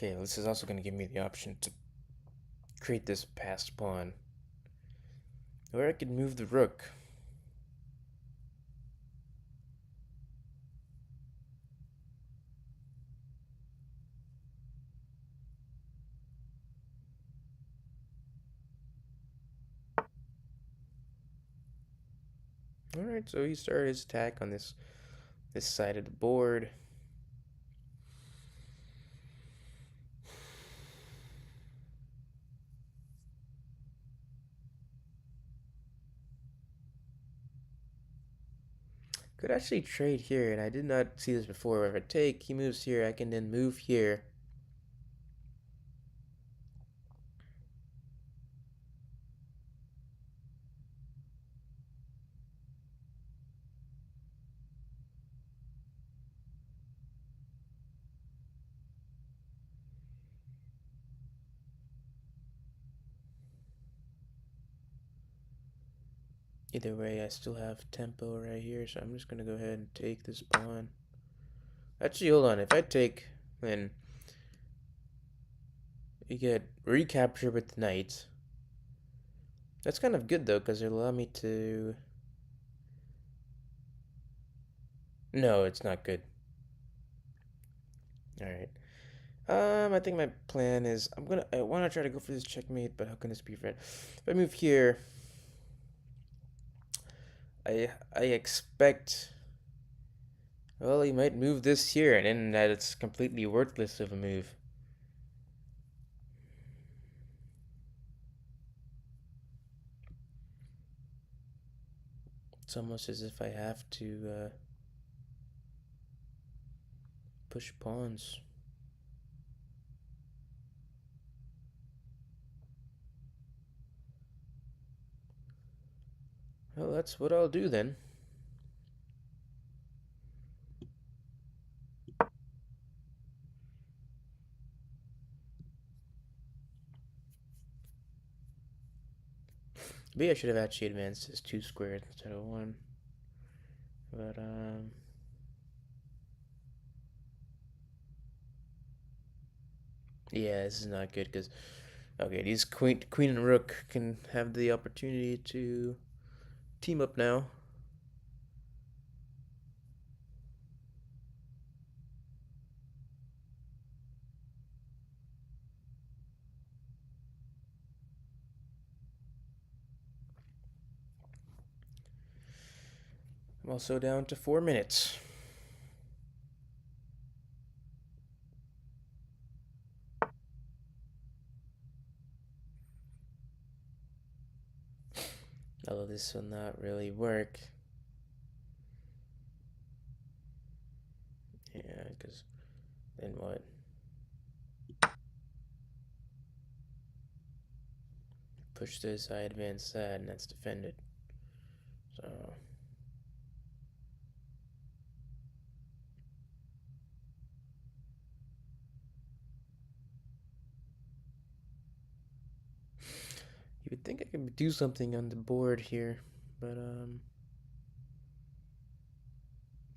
Okay, this is also going to give me the option to create this passed pawn. Or I could move the rook. Alright, so he started his attack on this side of the board. Could actually trade here, and I did not see this before. If I take, he moves here, I can then move here. Either way, I still have tempo right here, so I'm just going to go ahead and take this pawn. Actually, hold on. If I take, then you get recapture with the knight. That's kind of good, though, because it'll allow me to... No, it's not good. Alright. I think my plan is I want to try to go for this checkmate, but how can this be fair? If I move here, I expect, well, he might move this here, and then that it's completely worthless of a move. It's almost as if I have to push pawns. Well, that's what I'll do then. Maybe I should have actually advanced this 2 squares instead of 1. But, yeah, this is not good because, okay, these queen and rook can have the opportunity to team up now. I'm also down to 4 minutes. Although this will not really work. Yeah, because then what? Push this, I advance that, and that's defended. So You would think I could do something on the board here, but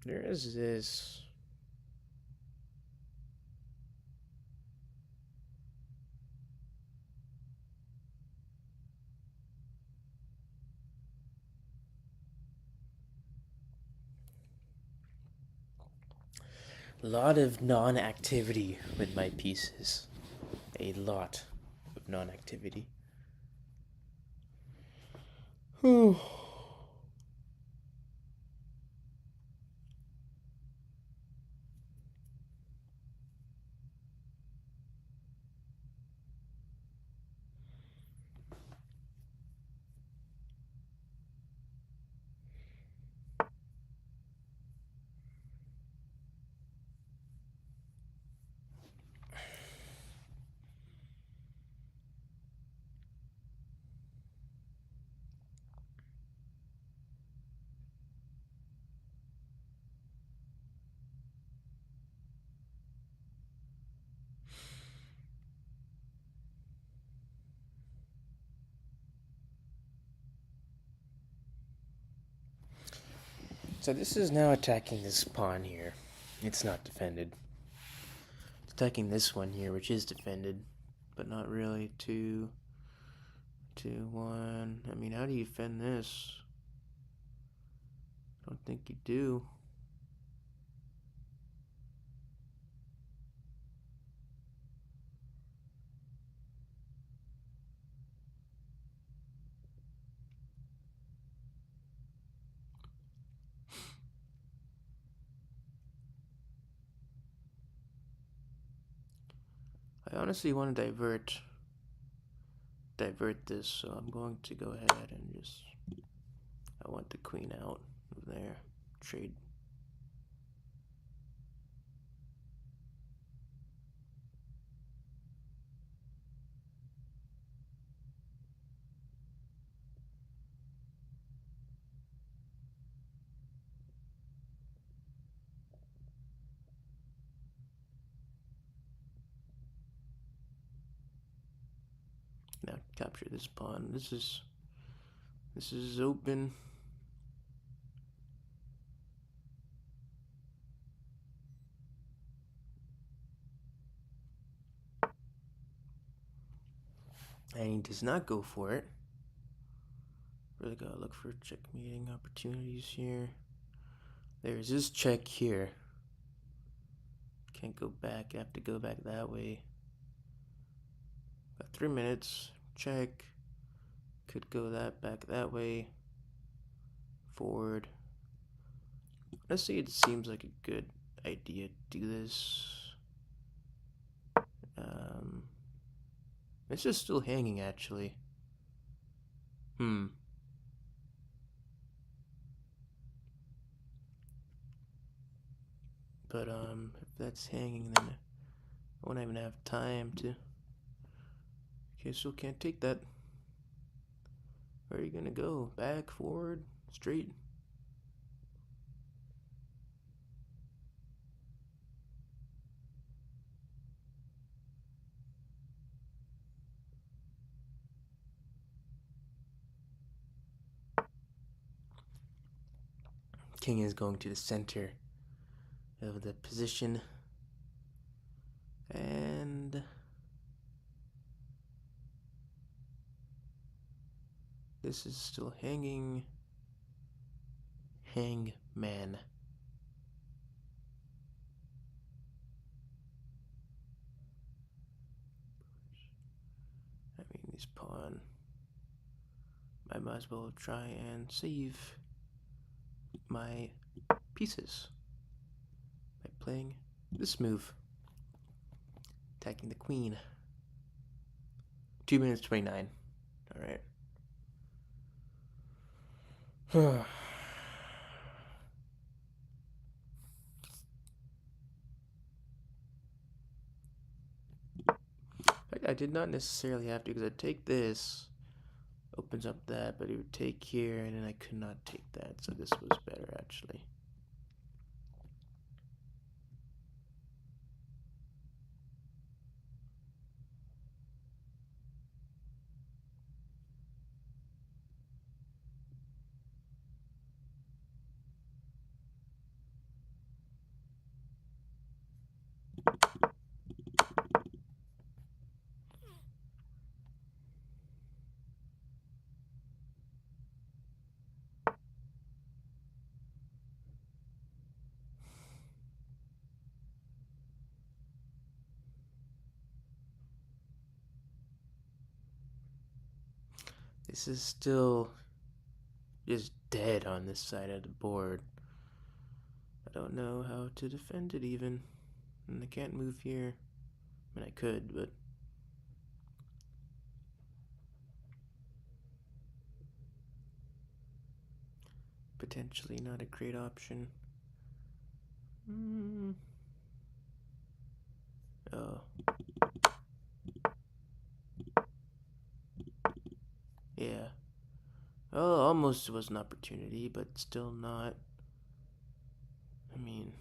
there is this. A lot of non-activity with my pieces. A lot of non-activity. Whew. So this is now attacking this pawn here. It's not defended. It's attacking this one here, which is defended, but not really. 2, 2, 1. I mean, how do you defend this? I don't think you do. I honestly want to divert this, so I'm going to go ahead and just, I want the queen out of there. Trade. Now capture this pawn. This is open. And he does not go for it. Really gotta look for checkmating opportunities here. There's this check here. Can't go back. I have to go back that way. Got 3 minutes. Check. Could go back that way. Forward. Honestly, it seems like a good idea to do this. It's just still hanging, actually. But if that's hanging, then I won't even have time to. Okay, still can't take that. Where are you gonna go? Back, forward, straight? King is going to the center of the position. And this is still hanging. Hangman. I mean, this pawn. I might as well try and save my pieces by playing this move. Attacking the queen. 2 minutes 29. Alright. I did not necessarily have to, because I'd take this, opens up that, but it would take here, and then I could not take that, so this was better, actually. This is still just dead on this side of the board. I don't know how to defend it even. And I can't move here. I mean, I could, but... potentially not a great option. Oh. Yeah. Oh, almost was an opportunity, but still not. I mean...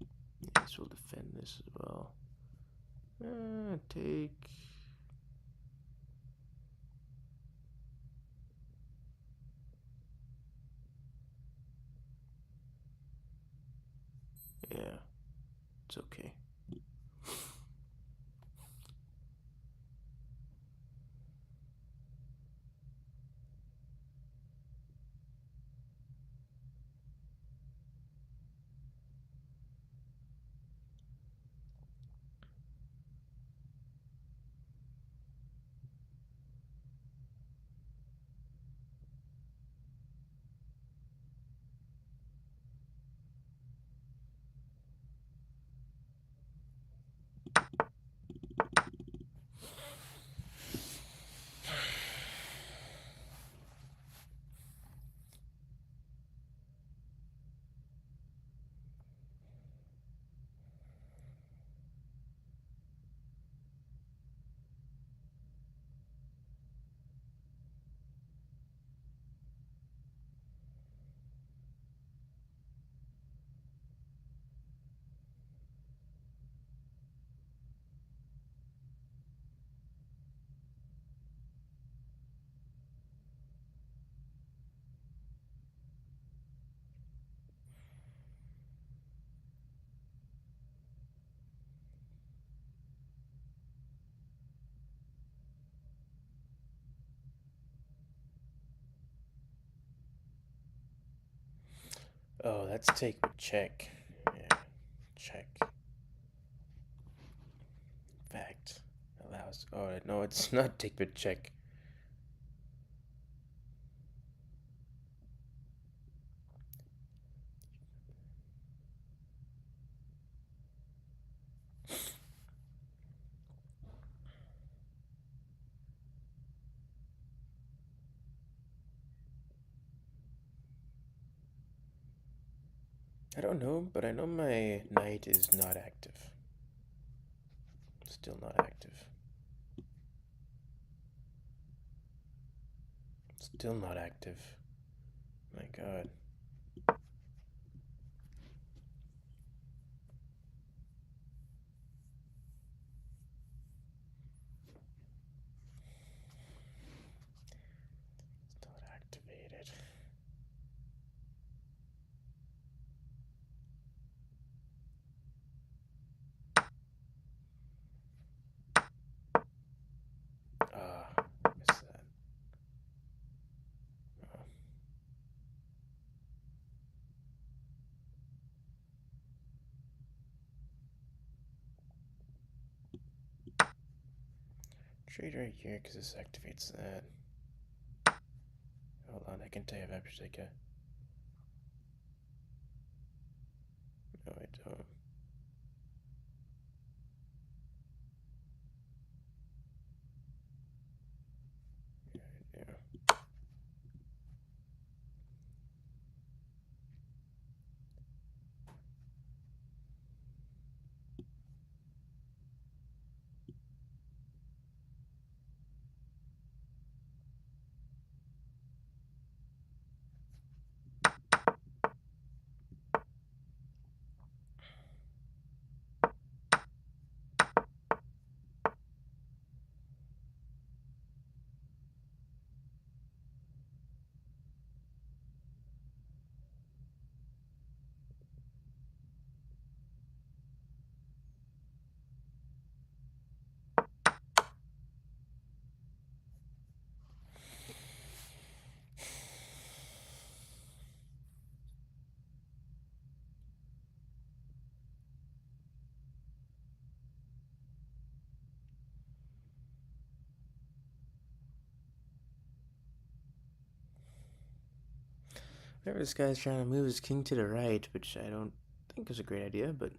I guess we'll defend this as well. Take... yeah. It's okay. Oh, that's take but check. Yeah, check. Fact. Allows... oh, no, it's not take but check. I don't know, but I know my knight is not active. Still not active. Still not active. My god. Still not activated. Missed that. Oh. Trade right here because this activates that. Hold on, I can tell you if I take a... no, I don't. Yeah, yeah. Whatever, this guy's trying to move his king to the right, which I don't think is a great idea, but...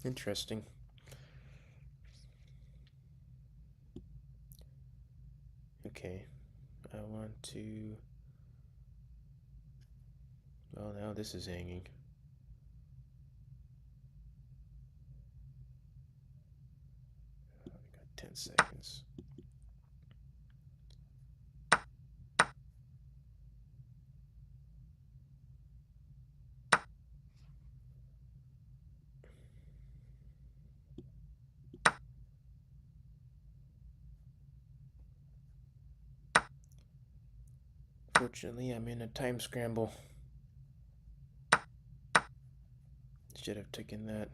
Interesting. Okay, I want to... Well, now this is hanging. We got 10 seconds. Fortunately, I'm in a time scramble. Should have taken that.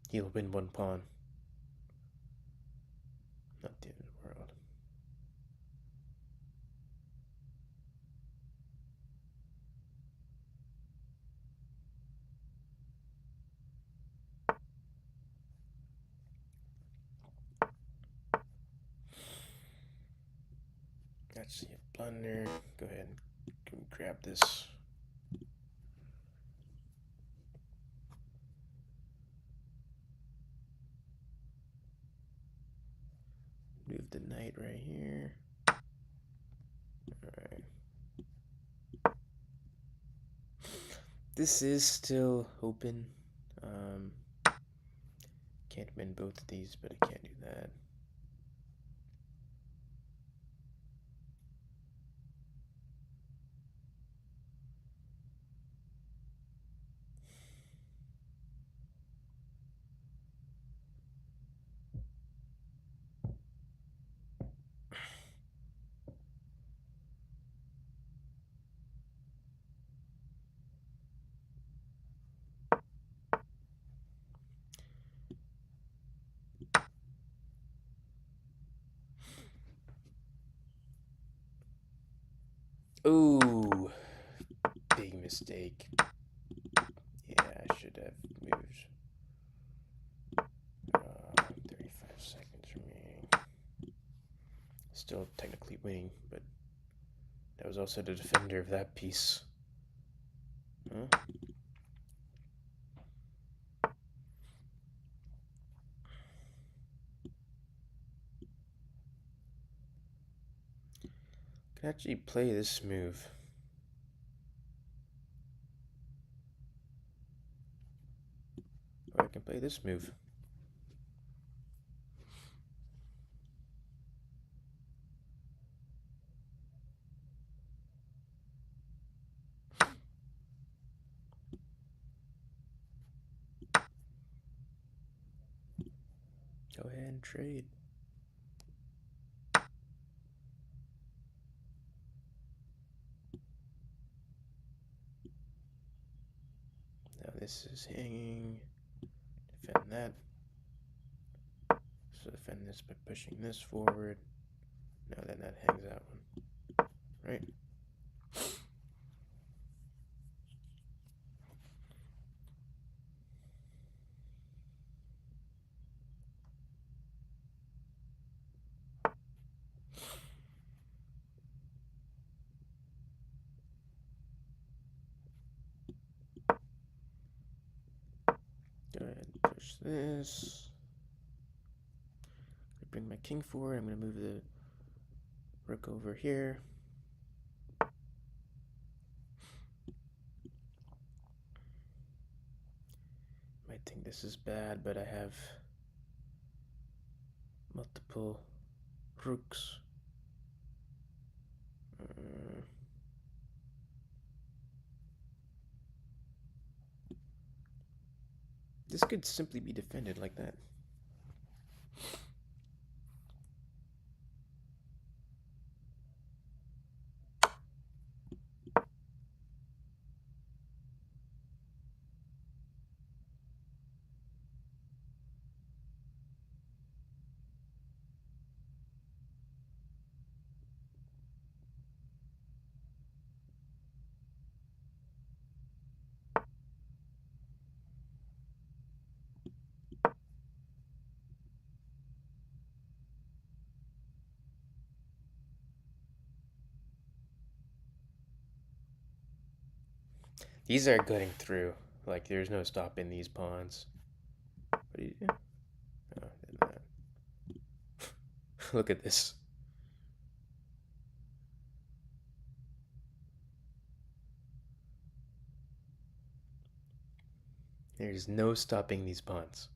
He'll win one pawn. Not the end of the world. Actually, a blunder. Go ahead and grab this. Move the knight right here. Alright. This is still open. Can't win both of these, but I can't do that. Ooh, big mistake. Yeah, I should have moved. 35 seconds remaining. Still technically winning, but that was also the defender of that piece. Huh? I can actually play this move. Or I can play this move. Go ahead and trade. Now this is hanging. Defend that. So defend this by pushing this forward. Now then that hangs that one. Right? Go ahead and push this. Bring my king forward. I'm going to move the rook over here. Might think this is bad, but I have multiple rooks. This could simply be defended like that. These are cutting through. Like, there's no stopping these pawns. What do you do? Oh, did that. Look at this. There's no stopping these pawns.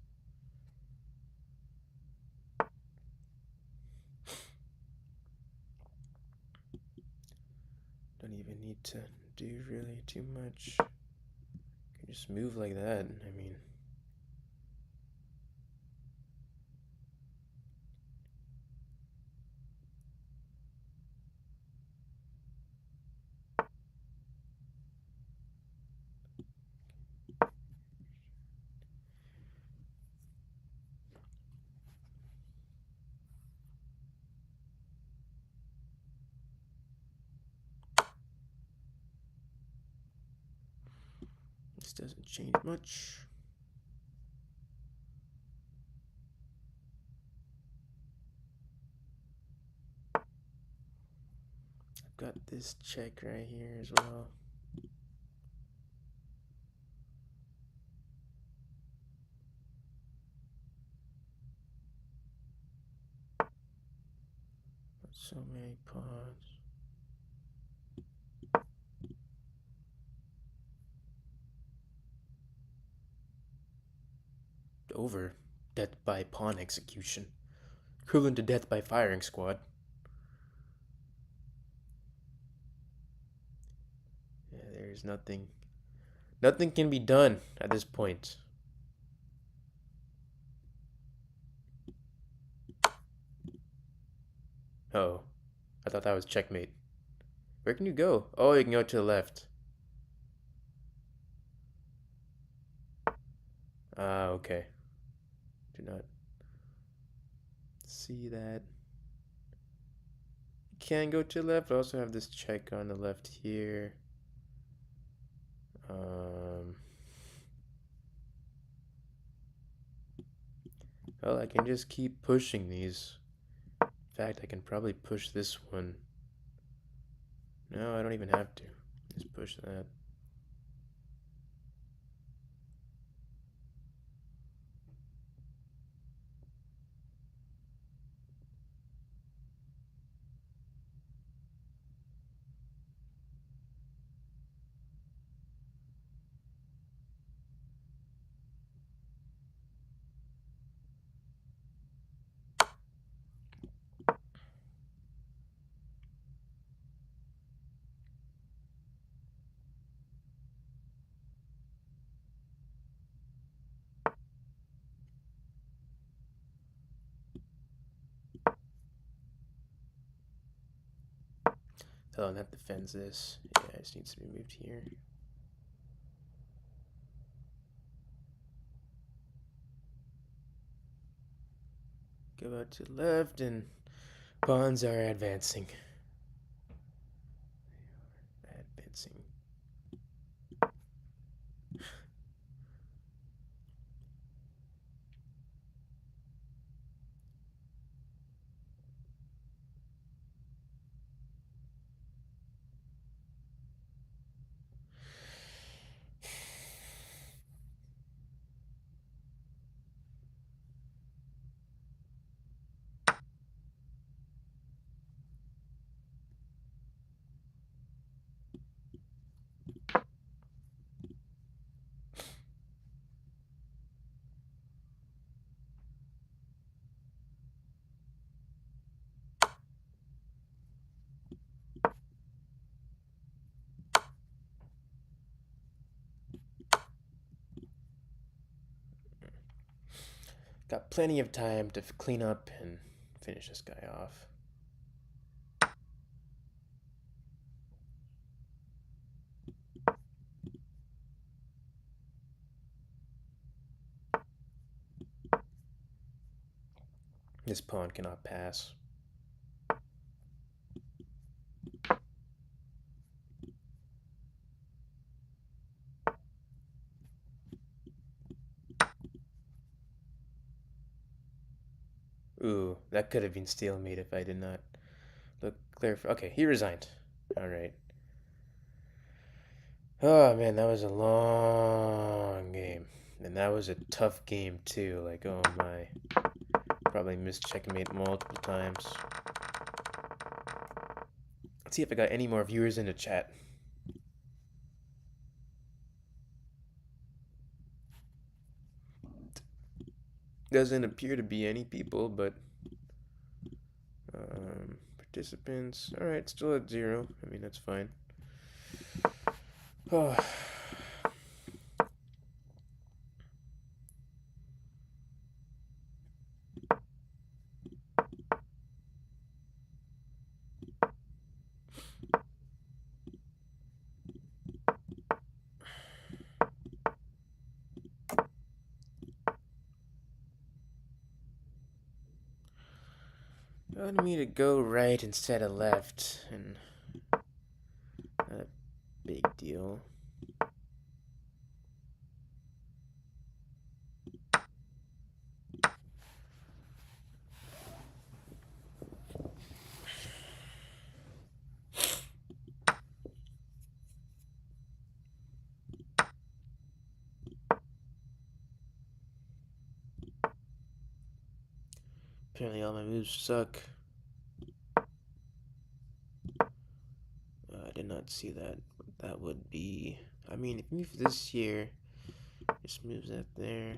Don't even need to do really too much. You can just move like that. I mean, this doesn't change much. I've got this check right here as well. So many pawns. Over. Death by pawn execution. Equivalent to death by firing squad. Yeah, there's nothing. Nothing can be done at this point. Oh, I thought that was checkmate. Where can you go? Oh, you can go to the left. Ah, okay. Do not see that. Can go to the left. I also have this check on the left here. Well, I can just keep pushing these. In fact, I can probably push this one. No, I don't even have to. Just push that. Oh, and that defends this. Yeah, it just needs to be moved here. Go out to the left, and pawns are advancing. Advancing. Got plenty of time to clean up and finish this guy off. This pawn cannot pass. Ooh, that could have been stalemate if I did not look clear. Okay, he resigned. All right. Oh man, that was a long game. And that was a tough game too. Like, oh my. Probably missed checkmate multiple times. Let's see if I got any more viewers in the chat. Doesn't appear to be any people, but participants. All right, still at 0. I mean, that's fine. Oh. I wanted me to go right instead of left, and not a big deal. Apparently all my moves suck. I did not see that. That would be... I mean, if move this here, just moves that there.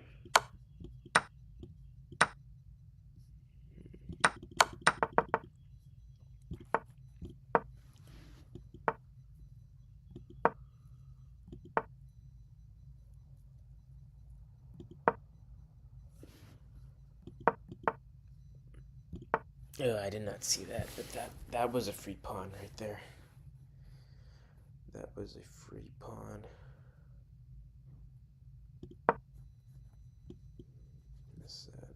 Oh, I did not see that, but that was a free pawn right there. That was a free pawn. Miss that.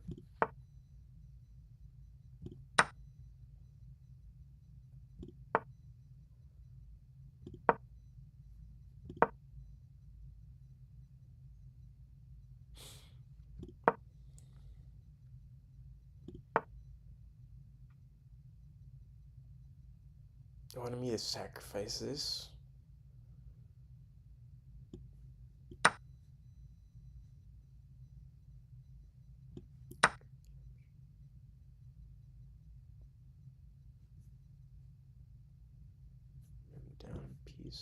I wanted me to sacrifice this. Down a piece.